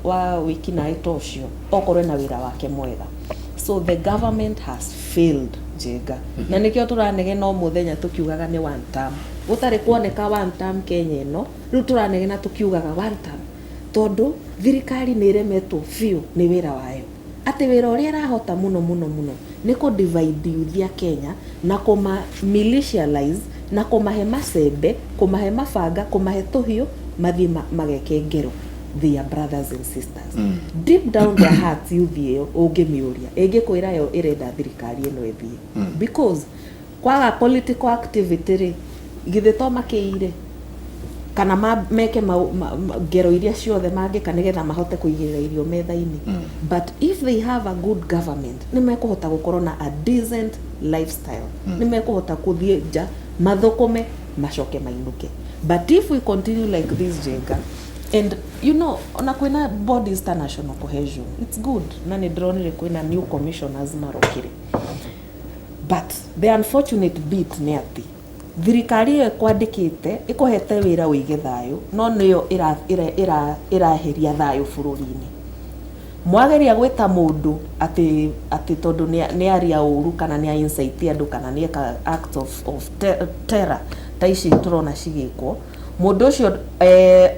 wa wiki na itocio okorwo na wira wake mwega. So the government has failed Njenga na nikio turanege no muthenya tukiugaga ni one term gutari kuoneka one term Kenya ino riu turanege na tukiugaga one term tondu thirikari ni iremetwo fiu ni wira wayo ati wira uria rahota muno ni ku divide youth ya Kenya na kuma militialize na kumahe macembe kumahe mabanga kumahe tuhiu mathie mageke ngero their brothers and sisters deep down their hearts youth iyo ungimiuria ingikwira yo irenda thirikari ino ithie because kwaga political activity ri githe to makiire kana meke ngero iria ciothe mangika nigetha mahote kuigirira irio metha-ini but if they have a good government ni mekuhota gukorwo na a decent lifestyle ni mekuhota kuthie nja mathukume macoke mainuke but if we continue like this Njenga and you know ona kwina bodies ta national cohesion it's good na ni ndronire kwina new commissioners marokire but the unfortunate bit ni ati thirikari yo kwandikite ikohete wira wige thayo no niyo iraheria thayo bũrũri-inĩ mwageria gwita mundu ati tondu ni aria uru kana ni incite andu kana ni act of terror ta ici turona cigikwo mundu ucio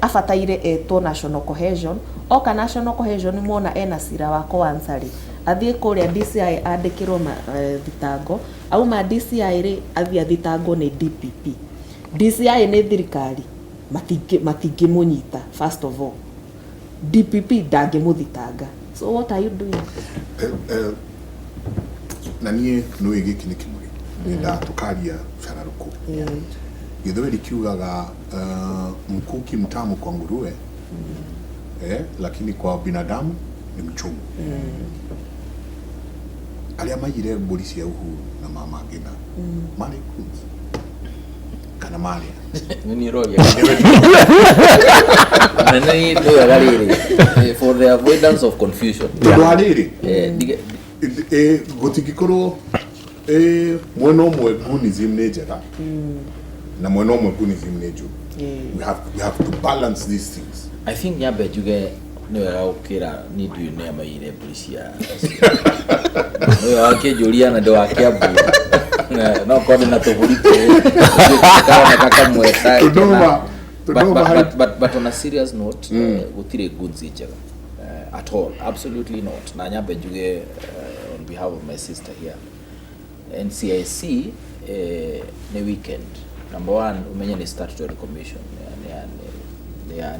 abataire etwo national cohesion oka national cohesion muona ena cira wa ansari athie kuria DCI andikirwo thitango auma DCI ri athia thitango ni DPP DCI ni thirikari matingi munyita first of all DPP dange muthitanga so what are you doing na nie no igiki ni kimuri nda tukaria shararuko githweri kiugaga mkuki mtamu kwa nguruwe lakini kwa binadamu ni mchungu alia maire mburi cia uhuru na mama ngina mari kunzi kana mari ni roria nani ndio galiri for the avoidance of confusion ndwariri gutigikoro mwena umwe gunism ni njega na mwena umwe gunism ni njuru we have to balance these things. I think nyambe juge ni wega ukira ni ndu ne maire polisia no akijulia na ndo akiabu no kodi na tobulike kama kaka mweta but on a serious note gutire goods njega at all, absolutely not. Na nyambe juge on behalf of my sister here NCIC ne weekend number one umenye ni statutory commission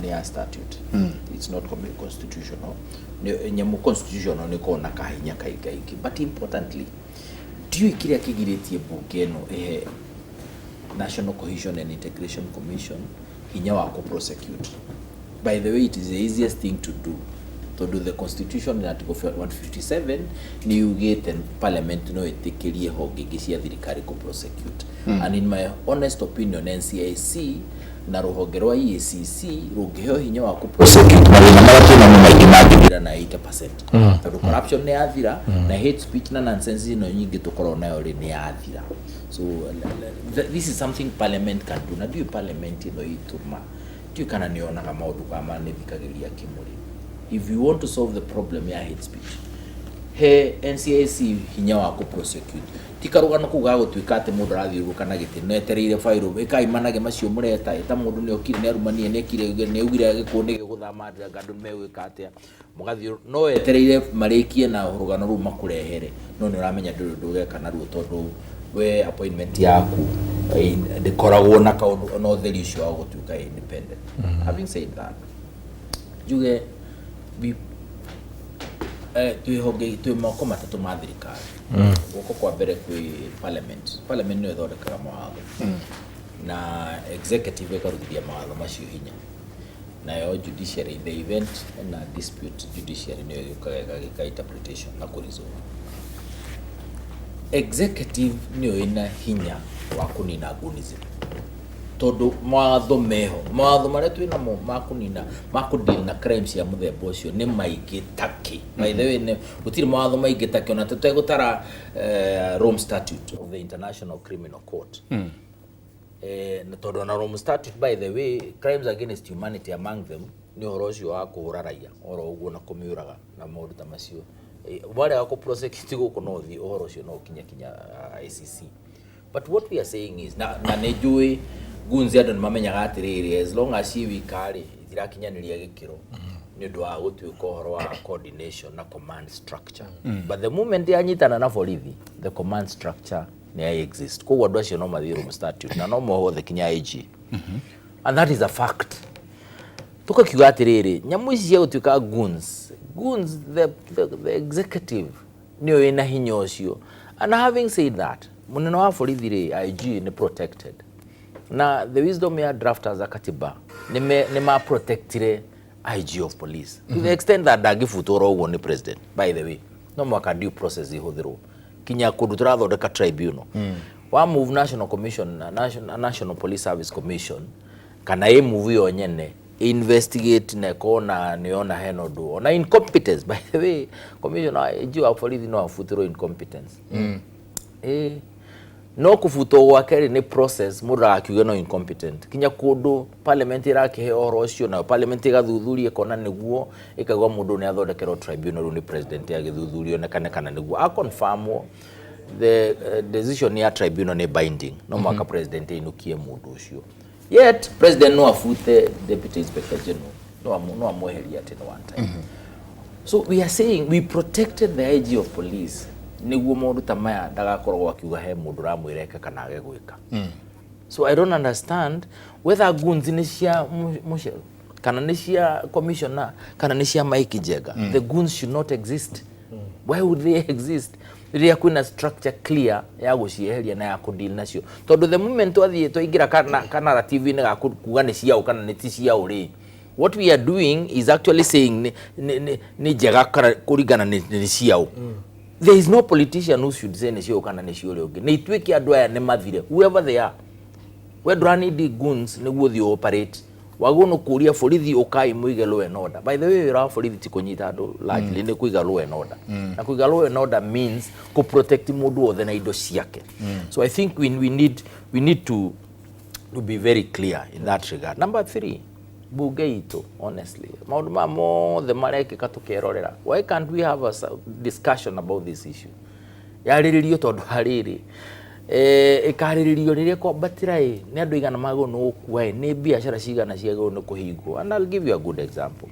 they are statute it's not constitutional nyemu constitutional ni kona kahinya kaiki but importantly do you kile kigiritie bungeno National Cohesion and Integration Commission hinya wa ku prosecute. By the way, it is the easiest thing to do the constitution in article 157 ni ugete parliament no etikirie honge cia thirikari ku prosecute and in my honest opinion NCIC na ruhonge rwa EACC rungeheo hinya wa ku prosecute marina maratu na maingi magira na 8% tondu corruption ni athira na hate speech na nonsense no nyingi tukoro nayo ri ni athira. So this is something parliament can do. Na do parliament no ituma do kana niona kama maundu kama ni thikagiria kimuri. If you want to solve the problem ya hate speech, NCIC hinya wa ku prosecute tikarugana kuga gutuika ati mundu arathiuruka na giti netereire file ikaimanage macio mureta eta mundu ni okire ni arumanie ni kire ni ugire gikundi guthamadira gandu mewika atia mugathi no etereire marikie na urugano ru makurehere no ni uramenya nduge kana ru tondu we appointment yaku ndikoragwo na kaundu no theri ucio wa gutuika independent. Having said that, juge we tu moko matatu ma thirikari guko kwa mbere kwi parliament no ithondekaga mawatho na executive ikarutithia mawatho macio hinya nayo judiciary in the event na dispute judiciary no ikaga interpretation na kuresolve. Executive nio ina hinya wa kunina gunism tondu mawatho meho mawatho maria twina mo makunina makudil na crimes ya muthemba ucio ni maigi taki by the way ne gutiri mawatho maigi taki ona tutegutara Rome Statute of the International Criminal Court na tondu na Rome Statute by the way crimes against humanity among them ni horo ucio wa kuhura raia oro uguo na kumiuraga na maundu ta macio wale wako prosecute guko no thi ohoro ucio no kinya ICC. But what we are saying is na nejui gunzi andu nimamenyaga atiriri as long as she wikari ithirakinyaniria gikiro ni undu wa gutuika uhoro wa coordination na command structure. But the moment yanyitana na borithi, the command structure ni exist. Kwa andu acio no mathiru statute na no mohothe kinya IG. And that is a fact. Tukakiuga atiriri nyamu ici cia gutuika goons, the executive niyo ina hinya ucio. And having said that, munene wa borithi ri IG ni protected. Na the wisdom ya drafters akatiba ni ma protectire IG of police to the extent that dagifutoro uguo ni president. By the way, no mwaka due process ihuthirwo kinya kundu turathondeka tribunal wa move national commission national police service commission kana move yo nyene investigate na kona niona henodo ona incompetence. By the way, commissioner IG of police no afutiro incompetence. No kufuto gwake ni process mura akiuga no incompetent kinya kundu parliament irakihe oro ucio na parliament igathuthuria kona niguo ikagwa mundu ni athondekero tribunal ni president agithuthurio na kana niguo a confirm the decision ya tribunal ni binding no mwaka president inukie mundu ucio. Yet president no afute deputy inspector general no amweheria at one time. So we are saying we protected the IG of police niguo mundu tamaya ndagakorwo akiuga he mundu ramwireka kana agegwika. So I don't understand whether goons ni cia mushel kana ni cia commissioner kana ni cia Mike Jega. The goons should not exist. Why would they exist? Ria kuna structure clear ya gucieheria na ya kudeal nacio. Tondu the moment wathie toingira kana TV ni gakuga ni cia kana ni ti cia uri. What we are doing is actually saying ni Jega kurigana ni cia. There is no politician who should say nisio kana nisio leoge. Ni itweki andu aya ni mathire whoever they are. We don't need goons ni guthi operate. Wagono kuria borithi ukai muige law and order. By the way, ra borithi tikunyita andu largely ni kuiga law and order. Na kuiga law and order means to protect mundu othe na indo ciake. So I think we need to be very clear in that regard. Number 3, bunge itu honestly maundu mamo the marekeka tukerorera. Why can't we have a discussion about this issue? Yariririo tondu hariri ikariririo riria kwambatira ni andu igana magono kuwa ni biashara cigana ciago no kuhingwo. And I'll give you a good example.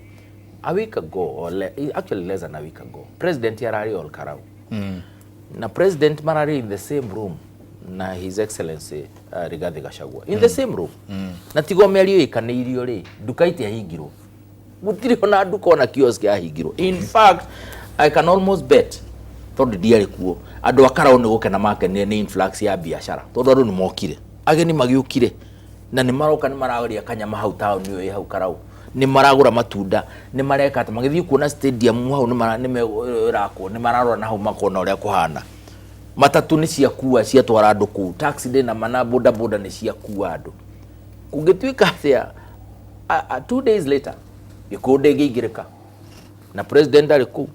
A week ago or actually less than a week ago, President yarari all karau na president marari in the same room na His Excellency Rigathi Gachagua in the same room. Na tigo merio ikanirio ri duka ite hingirwo gutiri ona duka ona kiosk ya hingirwo. In fact, I can almost bet tondu diari kuo andu akarao ni gukena make ni influx ya biashara tondu andu ni mokire ageni magiukire na ni maroka ni maragoria kanyama hau town yo hau karau ni maragura matunda ni mareka ata magithii kuona stadium hau ni merako ni mararora na hau makona uria kuhana matatu ni cia kuwa cia twara andu ku taxi de na mana boda ni cia kuwa andu kungituika atia 2 days later ikude gigirika na president ariku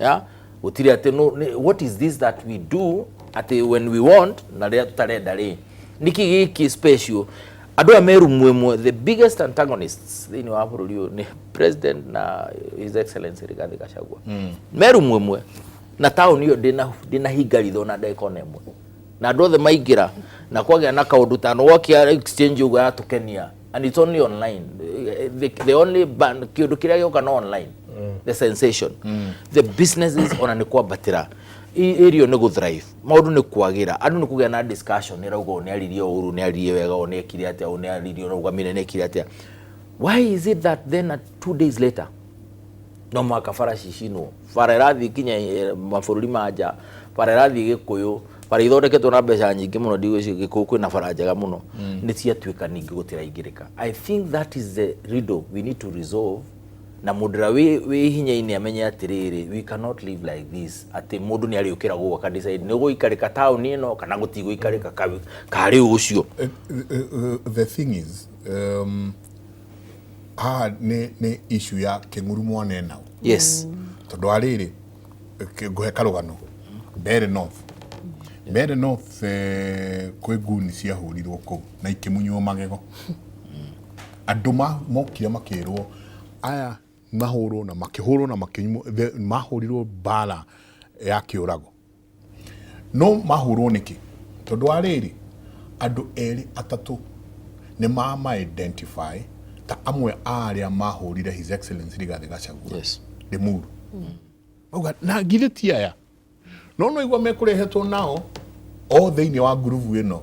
yeah utiri ate no what is this that we do ate when we want na ria tutarenda ri niki giki special andu ameru mwemwe the biggest antagonists thini wa bururi ni president na His Excellency Rigathi Gachagua meru mwemwe na town yo dina higaritho na ndekona emwe na andu othe maigira na kwagya na kaundu tano wokia exchange uga yatukenia and it's only online. The only ban kiundu kiria gioka no online. The sensation. The businesses ona ni kwabatira area ni go thrive maundu ni kwagira andu ni kugia na discussion ni raugo ni aririo uru ni aririe wega oni ekire atia oni aririo no gwamire ni ekire atia. Why is it that then 2 days later no makafara shishino farerathi kinya mabũrũri manja farerathi gikuyu bara ithondeketwo na mbeca nyingĩ muno ndigũcio gikuyu kwina faranja muno ni ciatuika ningi gutira ingirika. I think that is the riddle we need to resolve. Na mudra we hinya-ini amenye atiriri we cannot live like this ati mundu ni ariukira gwa ka decide ni guikarika town ino kana gutiguikarika kari ucio. The thing is ne issue ya kengurumo nena. Yes. Tondu ariri guhe karugano Mbeere North kwi nguni ciahurirwo ku na ikimunywo magego andu mokire makirwo aya mahũrwo na makĩhũrwo na mahũrirwo mbara ya kĩũrago no mahũrwo nĩkĩ tondũ wa rĩrĩ andũ erĩ atatũ nĩ mama-identify ta amwe arĩa mahũrire His Excellency Rigathĩ Gachagua Limuru auga na ngithĩ ti aya no igua mekũrehetwo nao o thĩinĩ wa ngurubu ĩno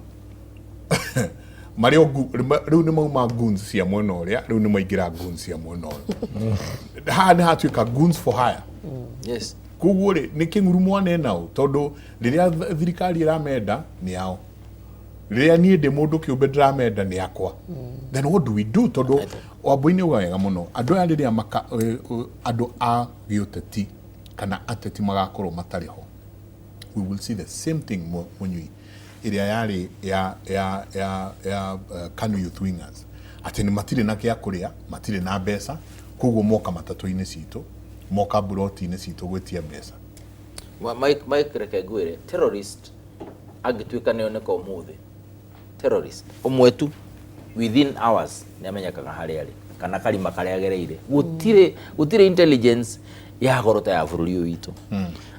Mario rĩu nĩ mauma goons cia mwena ũrĩa rĩu nĩ maingĩra goons cia mwena ũyũ haha nĩ hatuĩka goons for hire yes koguo rĩ nĩ kĩng'urumo anenao tondũ rĩrĩa thirikari ĩramenda nĩ yao rĩrĩa niĩ ndĩ mũndũ kĩũmbe ndĩramenda nĩ yakwa then what do we do tondũ Wambui nĩ wega mũno andũ aya rĩrĩa andũ a gĩũteti kana ateti magakorwo matarĩ ho we will see the same thing Mũnyui ĩrĩa yarĩ ya KANU Youth Wingers atĩ nĩ matirĩ na kĩa kũrĩa matirĩ na mbeca koguo moka matatũ-inĩ citũ moka buroti-inĩ citũ gwĩtia mbeca Mike reke ngwĩre terrorist angĩtuĩka nĩoneka ũmũthĩ terrorist ũmwe tu within hours nĩ amenyekaga harĩa arĩ kana karima karĩa agereire gũtirĩ intelligence ya gorota ya bũrũri ũyũ witũ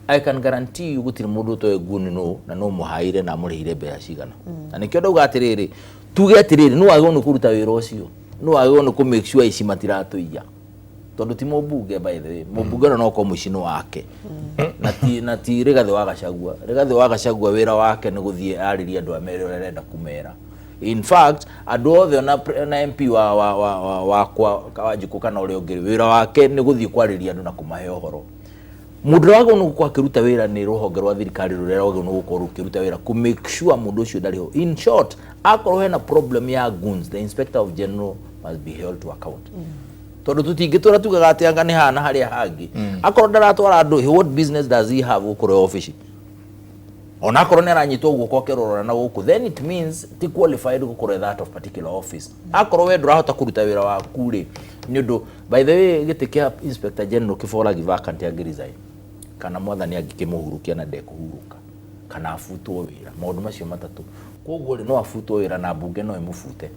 I can guarantee you gũtirĩ mũndũ ũtoĩ nguni no na no mũhaire na mũrĩhire mbeca cigana na nĩkĩo ndauga atĩrĩrĩ tuge atĩrĩrĩ no agĩrĩirwo nĩ kũruta wĩra ũcio no agĩrĩirwo nĩ kũ make sure ici matiratũiya tondũ ti mũmbunge by the way mũmbunge no kwa mũcino wake na ti Rigathĩ wa Gachagua wĩra wake nĩ gũthiĩ arĩria andũ amere ũrĩa arenda kumera in fact andũ othe na MP wakwa Kawanjikũ kana ũrĩa ũngĩ wĩra wake nĩ gũthiĩ kwarĩria andũ na kũmahe ũhoro mũndũ wagwo nĩ gũkorwo akĩruta wĩra nĩ rũhonge rwa thirikari rũrĩa wagwo nĩ gũkorwo rũkĩruta wĩra ku make sure mũndũ ũcio ndarĩ ho in short akorwo hena problem ya goons the inspector of general must be held to account tondũ tũtingĩtũra tugaga atĩ anga nĩ hana harĩa hangĩ akorwo ndaratwara andũ what business does he have gũkorwo office ona akorwo nĩ aranyitwo guoko kĩrorora na gũkũ then it means ti qualified gũkorwo that of particular office akorwo we ndũrahota kũruta wĩra waku rĩ nĩ ũndũ by the way gĩtĩ kĩa inspector general kĩboragi vacant angĩresign kana mwathani angĩkĩmũhurukia na ndekũhurũka kana afutwo wĩra maũndũ macio matatũ koguo rĩ no afutwo wĩra na mbunge no ĩmũfute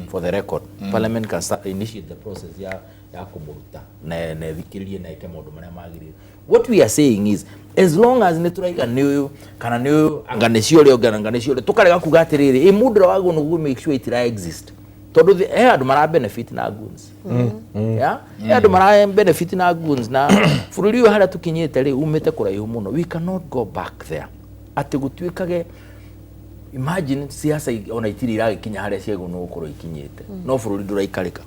for the record parliament can initiate the process ya kũmũruta na thikĩrĩrie na ĩke maũndũ marĩa magĩrĩire what we are saying is as long as nĩ tũraiga nĩ ũyũ kana nĩ ũyũ anga nĩ cio ũrĩa anga nĩ cio ũrĩa tũkarega kuga atĩrĩrĩ mũndũ ũrĩa wagwo nĩ make sure itira exist tondũ andũ mara benefit na goons andũ mara benefit na goons na bũrũri ũyũ harĩa tũkinyĩte rĩ umĩte kũraihu mũno we cannot go back there atĩ gũtuĩkage imagine siasa ona itirĩ iragĩkinya harĩa ciego no gũkorwo ikinyĩte no bũrũri ndũraikarĩka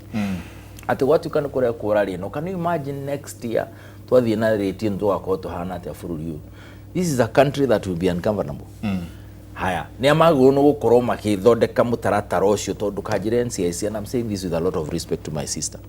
atĩ gwatuĩka nĩ kũrĩa kũrarĩ no can you imagine next year twathiĩ na rate tũgakorwo tũhana atĩa bũrũri ũyũ this is a country that will be ungovernable haya nĩ amagwo no gũkorwo makĩthondeka mũtaratara ũcio tondũ kanjĩre NCIC and I'm saying this with a lot of respect to my sister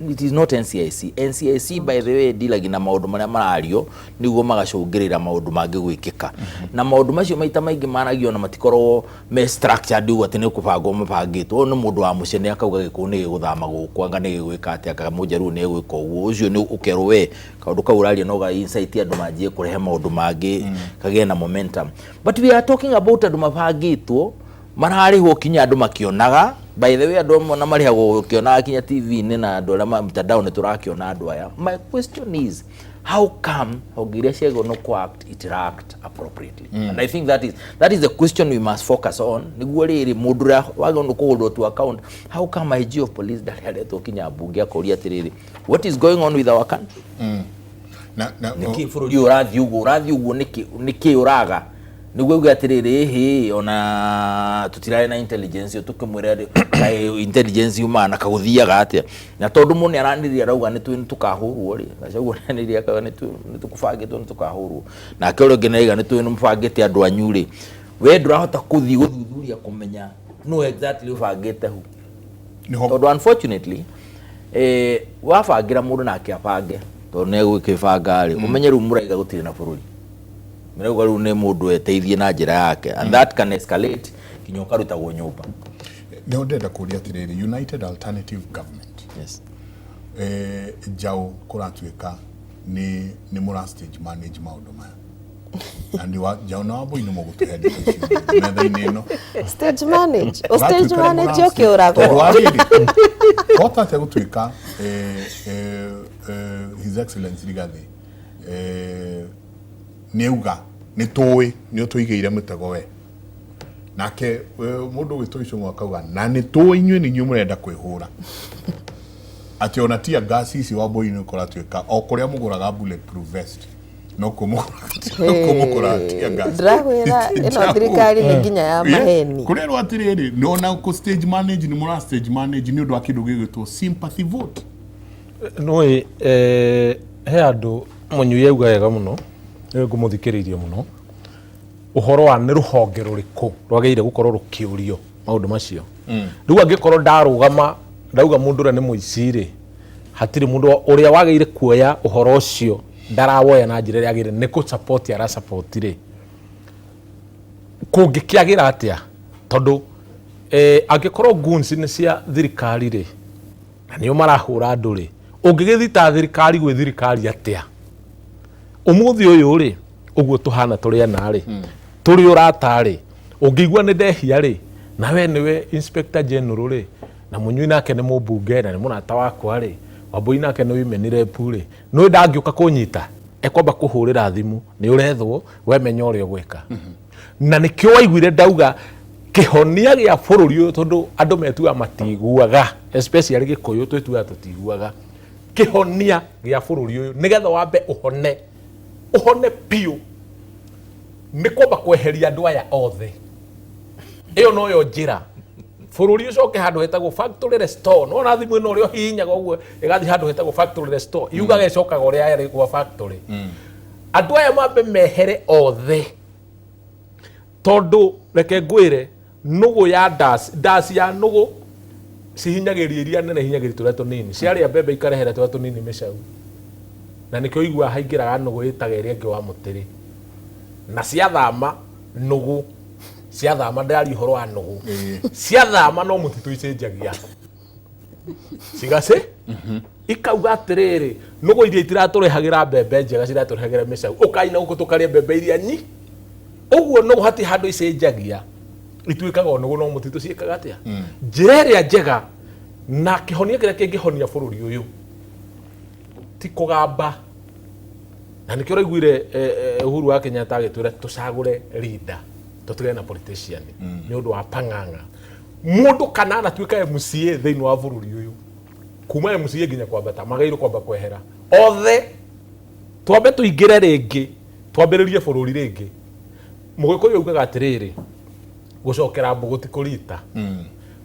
it is not NCIC by the way dealing na maũndũ marĩa marario nĩguo magacũngĩrĩra maũndũ mangĩ gwĩkĩka na maũndũ macio maita maingĩ maragio na matikorwo me structured ũguo atĩ nĩ kũbangwo mabangĩtwo no mũndũ wa mũciĩ nĩ akauga gĩkũ nĩ gĩgũthama gũkũ anga nĩ gĩgwĩka atĩa kana mũnjaru nĩ gwĩka ũguo ũcio nĩ ũkerwo we kaũndũ kau ũraria no ga insight andũ manjie kũrehe maũndũ mangĩ kagĩa na momentum but we are talking about andũ mabangĩtwo mararĩhwo kinya andũ makĩonaga by the way andũ na marĩhagwo kĩonaga kinya TV-inĩ na andũ arĩa mtandao nĩ tũrakĩona andũ aya my question is how come honge iria ciagwo no act interact appropriately and I think that is the question we must focus on nĩguo rĩrĩ mũndũ ũrĩa wagwo no kũholdwo to account how come IG of police ndaretwo kinya mbunge akũria atĩrĩrĩ what is going on with our country nĩkĩ bũrũri ũrathiĩ ũguo nĩkĩ ũraga nĩguo uga atĩrĩrĩ ona tũtirarĩ na intelligence tũkĩmwĩra intelligence humana kagũthiaga atĩa na tondũ mũndũ nĩ aranĩria arauga nĩ tũkahũrwo rĩ Gachagua nĩ aranĩria akaga nĩ tũkũbangĩtwo nĩ tũkahũrwo nake ũrĩa ũngĩ naiga nĩ mũbangĩte andũ anyu rĩ we ndũrahota gũthiĩ gũthuthuria kũmenya no exactly ũbangĩte hu tondũ unfortunately wabangĩra mũndũ nake abange tondũ nĩ egũkĩbanga rĩ ũmenye rĩu mũraiga gũtirĩ na bũrũri mĩrauga rĩu nĩ mũndũ eteithie na njĩra yake and that can escalate kinya ũkarutagwo nyũmba nĩ ndenda kũria atĩrĩrĩ United Alternative Government yes njaũ kũratuĩka nĩ mũra stage manage maũndũ maya Andi wa jauna wa boino mo gutuhendi metha-inĩ ĩno stage manage o stage manage ũkĩũragwo kota te gutuika His Excellency Rigathi niuga ni tuwi ni utuigeire mutego we nake mundu gwitwo icungu akauga na ni tuwi inywe ni nywe murenda kwihura ati ona tia gas ici wa boino kora tuika o kuria muguraga bulletproof vest no kumukura tia gas ndagwira ino thirikari ni nginya ya maheni kuria rwatiriri no na ku stage manage ni mura stage manage ni undu wa kindu gigitwo sympathy vote no he andu munyui auga wega muno ngumuthikiririe muno uhoro wa ni ruhonge ruriku rwageire gukorwo rukiurio maundu macio riu angikorwo ndarugama ndauga mundu ria ni muiciri hatiri mundu uria wageire kuoya uhoro ucio ndarawoya na njira ria agire ni ku support ara support ri kungikiagira atia tondu angikorwo guns ni cia thirikari ri na nio marahura andu ri ungigithita thirikari gwe thirikari atia umuthi uyu ri uguo tuhana turi ana ri turi uratari ungigwa ni ndehia ri na we niwe inspector general ri na munyui nake ni mubunge na ni munata wakwa ri wambui nake ni women rep ri no ndangiuka kunyita ekwamba kuhurira thimu ni urethwo we menya uria gwika na nikio waiguire ndauga kihonia gia bururi uyu tondu andu metua matiguaga especially gikuyu twetua tutiguaga kihonia gia bururi uyu nigetha wambe uhone piu ni kwamba kweheria andu aya othe iyo no yo njira bururi ucoke handu hetagwo factory restore no na thimu ino rio hinyaga uguo igathi handu hetagwo factory restore iugaga icokaga uria yari kwa factory andu aya mambe mehere othe tondu reke ngwire nugu ya das ya nugu cihinyagiria iria nene hinyagiria turia tunini ciaria mbembe ikarehera turia tunini micau na nikio igua haingiraga nugu itaga iria ngi wa mutiri na ciathama nugu ciathama ndari horo wa nugu ciathama no mutitu icenjagia cigase ikauga atiriri nugu iria itiraturehagira mbembe njega ciraturehagira micau ukaina uko tukaria mbembe iria nyi uguo nugu hati handu icenjagia ituikaga nugu no mutitu ciikaga atia njira iria njega na kihonia kiria kingihonia bururi uyu ti kugamba na nikio raiguire Uhuru wa Kenyatta agitwira tucagure leader tutige na politician ni undu wa pang'ang'a mundu kana na tuika MCA thiini wa bururi uyu kuma MCA nginya kwambata magairo kwamba kwehera othe twambe tuingire ringi twambiririe bururi ringi mugikuyu ugaga atiriri gucokera mbuguti kurita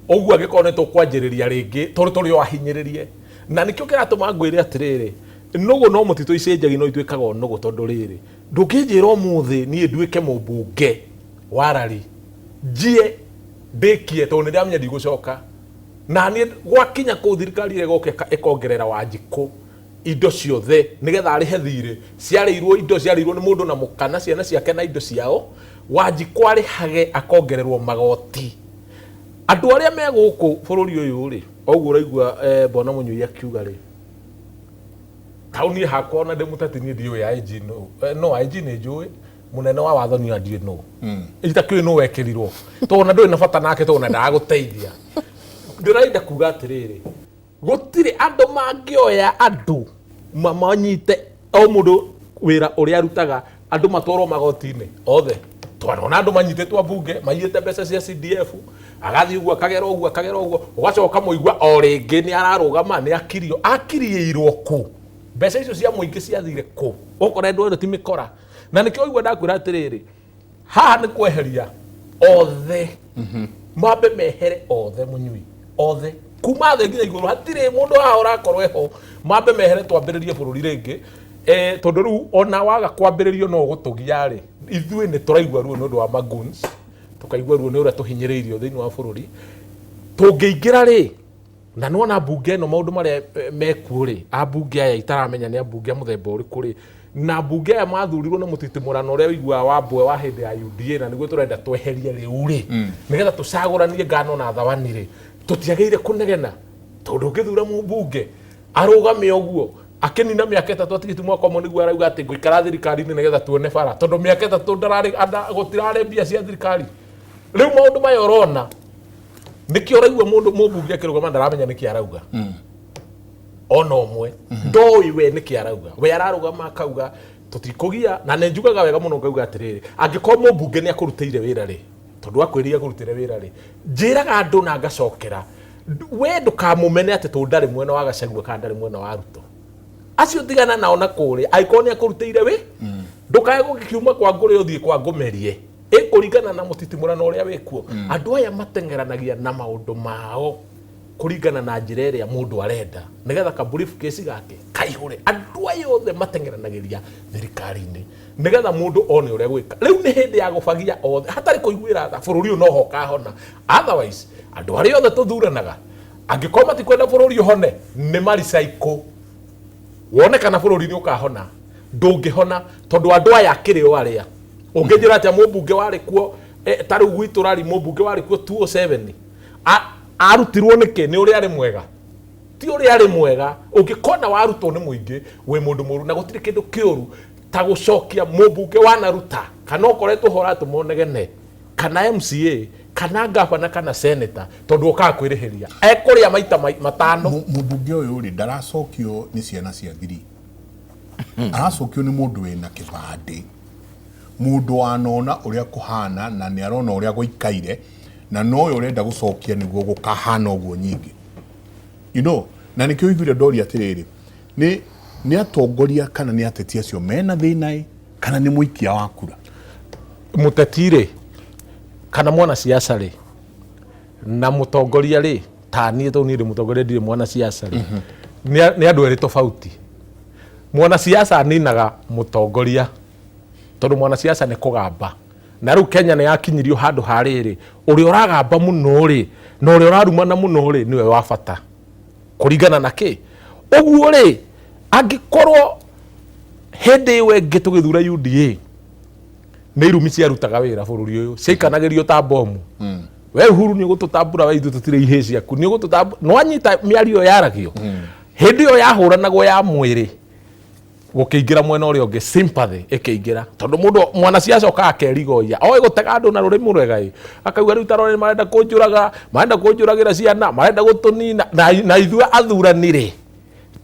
uguo agikonetwo kwanjiriria ringi turi ahinyiririe na nikio kiratuma ngwire atiriri nugu no mutitu icenjagi no itwikaga nugu tondu riri ndukijira umuthi nie nduike mubunge warari njie ndikie tondu ndiamenya ndigucoka na nie gwakinya ku thirikari igoke ikongerera Wanjiku indo ciothe nigetha arihe thire ciareirwo indo ciareirwo ni mundu na mukana ciana ciake na indo ciao Wanjiku arihage akongererwo magoti andu aria me guku bururi uyu ri oguo raigua bona munyui akiuga ri kauni hakwa na ndemutati ni ndio ya IG no IG ni njui munene wa watho ni ndio no itakiri no wekirirwo to na ndoi na bata nake to na ndaguteithia ndiraida kuga atiriri gutire andu mangioya andu mamanyite o mundu wira uria arutaga andu matwaro magoti-ini othe twana andu manyititwo bunge mayite mbeca cia CDF agathi uguo akagera uguo ugacoka muigua o ringi ni ararugama ni akiriirwo ku mbeca icio cia muingi ciathire ku ukora ndu ndo ti mikora na nikio igua ndakwira atiriri haha ni kweheria othe mambe mehere othe munyui othe kuma the nginya iguru hatire mundu ahora korwo eho mambe mehere twambiririe bururi ringi tondu riu ona waga kwambiririo no gutugia ri ithui ni turaigua ruo nundu wa maguns tukaigua ruo ni uria tuhinyiriirio thiini wa bururi tungiingira ri na nona bunge no maundu maria mekuo ri abunge aya itaramenya ni abunge muthemba uriku ri na bunge aya mathurirwo na mutitimurano uria wigua wa mbwe wa hindi ya UDA na niguo turenda tweherie riu ri nigetha tucaguranie ngano na thawani ri tutiageire kunegena tondu ngithura mubunge arugame uguo akenina mĩaka 3 atigiti mwaka ũmwe nĩguo arauga atĩ ngũikara thirikari-inĩ nĩgetha tuone bara tondũ mĩaka 3 gũtirarĩ mbia cia thirikari. Rĩu maũndũ maya ũrona nĩkĩo ũraigua mũmbunge akĩrũgama ndaramenya nĩkĩ arauga ona ũmwe ndoĩ we nĩkĩ arauga we ararũgama akauga tũtikũgia na nĩ njugaga wega mũno ngauga atĩrĩrĩ angĩkorwo mũmbunge nĩ akũrutĩire wĩra rĩ tondũ akwĩrĩire akũrutĩire wĩra rĩ njĩraga andũ na ngacokera we ndũkamũmene atĩ tondũ ndarĩ mwena wa Gachagua kana ndarĩ mwena wa Ruto acio tigana nao na kũrĩa angĩkorwo nĩ akũrutĩire wĩ ndũkae gũkiuma kwa ngũrĩ ũthiĩ kwa ngũmerie ĩkũringana na mũtitimũrano ũrĩa wĩkuo andũ aya matengeranagia na maũndũ mao kũringana na njĩra ĩrĩa mũndũ arenda nĩgetha ka briefcase gake kaihũre andũ aya othe matengeranagĩria thirikari-inĩ nĩgetha mũndũ one ũrĩa gwĩka rĩu nĩ hĩndĩ ya gũbagia othe hatarĩ kũiguĩra tha bũrũri ũyũ no ho kahona otherwise andũ arĩa othe tũthuranaga angĩkorwo matikwenda bũrũri ũhone nĩ maricycle wone kana bũrũri nĩ ũkahona ndũngĩhona tondũ andũ aya akĩrĩ o arĩa ũngĩnjĩra atĩa mũmbunge warĩ kuo ta rĩu gwitũ rari mũmbunge warĩ kuo 207 arutirwo nĩkĩ nĩ ũrĩa arĩ mwega ti ũrĩa arĩ mwega ũngĩkona warutwo nĩ mũingĩ wĩ mũndũ mũru na gũtirĩ kĩndũ kĩũru ta gũcokia mũmbunge wanaruta kana ũkoretwo hora tũmonegene kana MCA kana gavana kana senator tondũ ũkaga kwĩrĩhĩria ekũrĩa maita matano mũmbunge ũyũ rĩ ndaracokio nĩ ciana cia thiri aracokio nĩ mũndũ wĩna kĩbandĩ mũndũ wanona ũrĩa kũhana na nĩ arona ũrĩa gũikaire na noyo ũrenda gũcokia nĩguo gũkahana ũguo nyingĩ you know na nĩkĩo iguire ndoria atĩrĩrĩ nĩ atongoria kana nĩ ateti acio mena thĩna kana nĩ mũikia wa kura mũteti rĩ kana mwana siasa rĩ na mũtongoria rĩ ta niĩ tondũ niĩ ndĩ mũtongoria ndirĩ mwana siasa rĩ nĩ andũ erĩ tofauti mwana siasa aninaga mũtongoria tondũ mwana siasa nĩ kũgamba na rĩu Kenya nĩ yakinyirio handũ harĩrĩ ũrĩa ũragamba mũno rĩ na ũrĩa ũrarumana mũno rĩ nĩwe wa bata kũringana na kĩ ũguo rĩ angĩkorwo hĩndĩ ĩyo ĩngĩ tũgĩthura UDA nĩ irumi ciarutaga wĩra bũrũri ũyũ ciaikanagĩrio ta bomu we Uhuru nĩ ũgũtũtambũra we ithuĩ tũtirĩ ihĩ ciaku nĩ ũgũtũtambũra no anyita mĩario yaragio hĩndĩ ĩyo yahũranagwo ya mwĩrĩ gũkĩingĩra mwena ũrĩa ũngĩ sympathy ĩkĩingĩra tondũ mũndũ mwana siasa okaga akerigoia oĩ gũtega andũ na rũrĩmĩ rwega akauga rĩu tarore marenda kũnjũraga marenda kũnjũragĩra ciana marenda gũtũnina na ithuĩ athuranire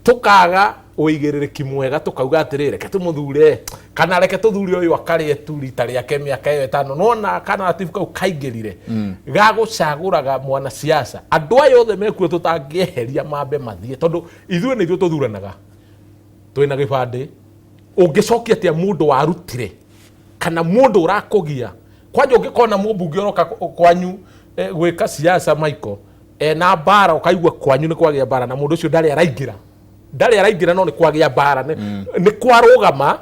tũkaga ũigĩrĩrĩki mwega tũkauga atĩrĩrĩ reke tũmũthure kana reke tũthure ũyũ akarĩe tu rita rĩake mĩaka ĩyo ĩtano nona kana atibu kau kaingĩrire gagũcagũraga mwana siasa andũ aya othe mekuo tũtangĩeheria mambe mathiĩ tondũ ithuĩ nĩ ithuĩ tũthuranaga twĩna gĩbandĩ ũngĩcokia atĩa mũndũ warutire kana mũndũ ũrakũgia kwanja ũngĩkona mũmbunge ũroka kwanyu gwĩka siasa Michael na bara ũkaigua kwanyu nĩ kwagĩa bara na mũndũ ũcio ndarĩ araingĩra no nĩ kwagĩa bara nĩ kwarũgama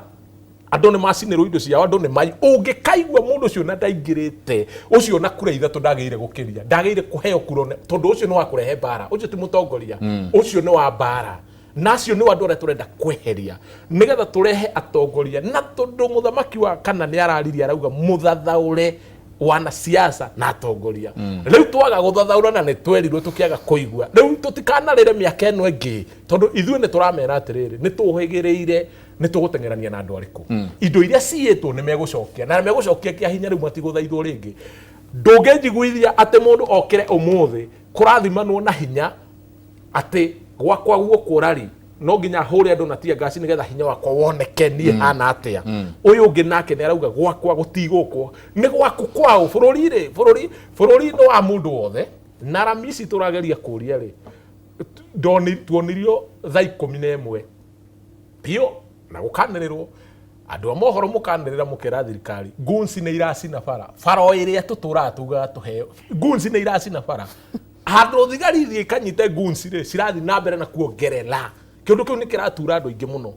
andũ nĩ macinĩrwo indo ciao andũ nĩ mai ũngĩkaigua mũndũ ũcio na ndaingĩrĩte ũcio na kura ithatũ ndagĩrĩire gũkĩria ndagĩrĩire kũheo kura tondũ ũcio nĩ wa kũrehe bara ũcio ti mũtongoria ũcio nĩ wa bara nacio nĩ andũ arĩa tũrenda kweheria nĩgetha tũrehe atongoria na tondũ mũthamaki wa kana nĩ araririe arauga mũthathaũre wana siasa na atongoria rĩu twaga gũthathaũra na nĩ twerirwo tũkĩaga kũigua rĩu tũtikanarĩre mĩaka ĩno ĩngĩ tondũ ithuĩ nĩ tũramera atĩrĩrĩ nĩ tũhĩgĩrĩire nĩ tũgũtengerania na andũ arĩkũ indo iria ciyĩtwo nĩ megũcokia na megũcokia kĩa hinya rĩu matigũthaithwo rĩngĩ ndũngĩnjiguithia atĩ mũndũ okĩre ũmũthĩ kũrathimanwo na hinya atĩ gwakwa guoko rari no nginya hũre andũ na tia ngasi nĩgetha hinya wakwa woneke niĩ hana atĩa ũyũ ũngĩ nake nĩ arauga gwakwa gũtigũkwo nĩ gwaku kwao bũrũri no wa mũndũ wothe na ramisi tũrageria kũria rĩ tuonirio thaa 11 pio na gũkanĩrĩrwo andũ a mohoro mũkanĩrĩra mũkera thirikari gunsi nĩ iracina bara o ĩrĩa tũtũraga tugaga tũheo gunsi nĩ iracina bara handũ thigari thiĩ kanyite gunsi rĩ cirathiĩ na mbere na kuongerera kĩndũ kĩu nĩ kĩratura andũ aingĩ mũno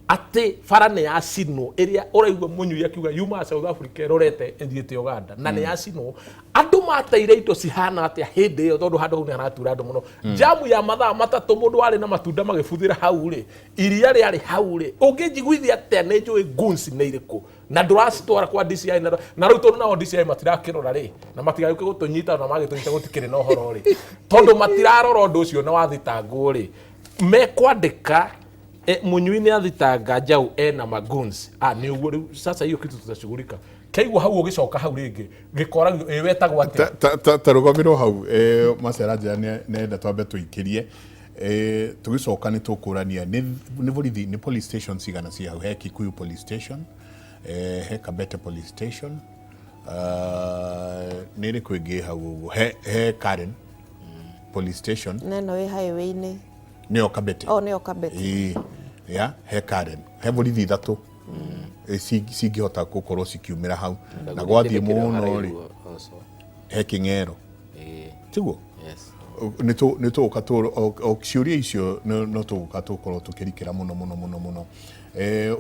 atĩ bara nĩ yacinwo ĩrĩa ũraigua mũnyui akiuga yuma South Africa ĩrorete ĩthiĩte Uganda na nĩ yacinwo andũ mateire indo cihana atĩa hĩndĩ ĩyo tondũ handũ hau nĩ haratura andũ mũno jamu ya mathaa matatũ mũndũ warĩ na matunda magĩbuthĩra hau rĩ iria rĩarĩ hau rĩ ũngĩnjiguithia atĩa nĩ njũĩ gunsi nĩ irĩkũ na ndũracitwara kwa DCI na rĩu tondũ nao DCI matirakĩrora rĩ na matigagĩũke gũtũnyita na magĩtũnyita gũtikĩrĩ na ũhoro rĩ tondũ matirarora ũndũ ũcio na wathitangwo rĩ mekwandĩka Munyui ni athitanga Njau ena maguns ni uguo sasa hiyo kitu tutashughulika kaigwa hau ugicoka hau ringi gikora wetagwo atia ta rugamiro hau Macera Njera nenda twambe tuikirie tugicoka ni tukurania ni borithi ni police station cigana cia hau he Kikuyu police station he Kabete police station niri kwingi hau uguo he Karen police station neno we highway-ini nio Kabete nio Kabete ya he Karen he borithi ithatu cingihota gukorwo cikiumira hau na gwathie muno ri he King'ero tiguo ni tuguka ciuria icio no tuguka tukorwo tukirikira muno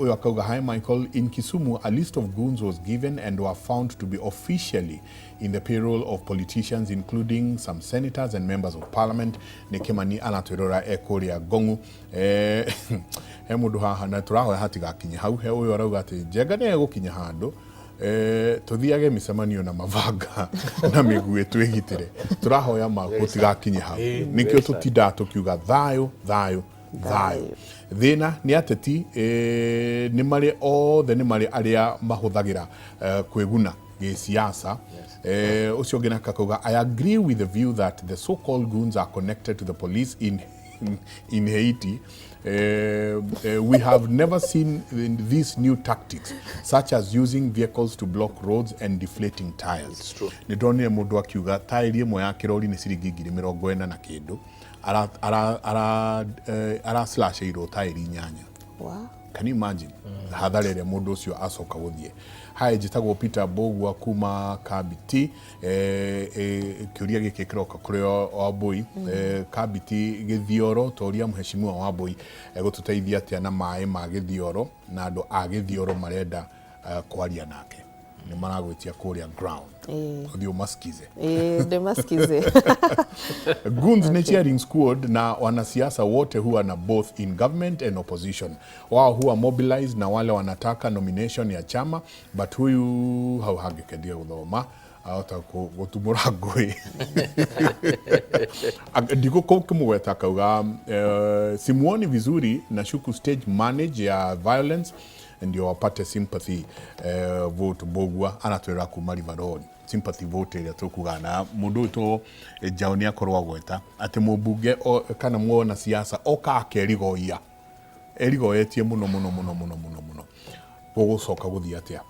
uyu akauga hi Michael, in Kisumu a list of goons was given and were found to be officially in the payroll of politicians including some senators and members of parliament. Ni Kimani anatwirora ekuria Gongu he mundu haha na turahoya hatigakinya hau he uyu arauga ati Njenga ni egukinya handu tuthiage micemanio na mavanga na miguu twigitire turahoya gutigakinye hau nikio tutinda tukiuga thayo thina ni ateti ni mari othe ni mari aria mahuthagira kwiguna gisiasa ucio ngina kakauga I agree with the view that the so-called goons are connected to the police in Haiti. We have never seen these new tactics such as using vehicles to block roads and deflating tires. It's true. Ni ndonire mundu akiuga tairi imwe ya kirori ni ciringi 40,000 na kindu ara slash iro tairi 8. Wow. Can you imagine? Hadharere mundu ucio acoka guthie hai njitagwo Peter Bogwa kuma Kabiti kiuria giki kiroka kuri Wambui Kabiti Githioro toria mheshimiwa Wambui gututeithia atia na mai ma Githioro na andu a Githioro marenda kwaria nake ni maragwitia kuria ground ndio maskize de maskize goons ni cheering squad na wanasiasa wote huwa na both in government and opposition. Wao huwa mobilized na wale wanataka nomination ya chama but huyu hauhangekedia uthoma ata gutumura ngui ndiko kumweta kauga simuoni vizuri na shuku stage manage ya violence ndio wapate sympathy vote Bogwa anatwira kuma Riveroni sympathy vote ile tukugana mundu to Jaoni akorwa gweta ati mubunge kana mwona siasa oka akerigoia erigoetie muno gugucoka guthii atia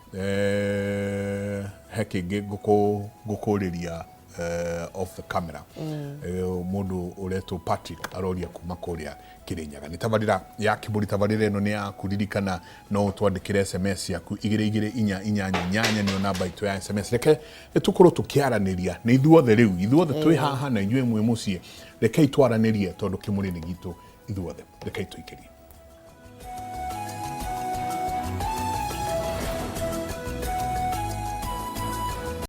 hekingi gukuriria off the camera mundu ureto Patrick aroria kuma kuria Kirinyaga ni tabarira ya kiburi tabarira eno ni ya kuririkana no twandikire SMS yaku 2288 ni namba itu ya SMS reke tukuru tukiaraniria ni ithuothe riu ithuothe twi haha na inywe mwe mucie reke itwaranirie tondu kimuri ni gitu ithuothe reke tuikirie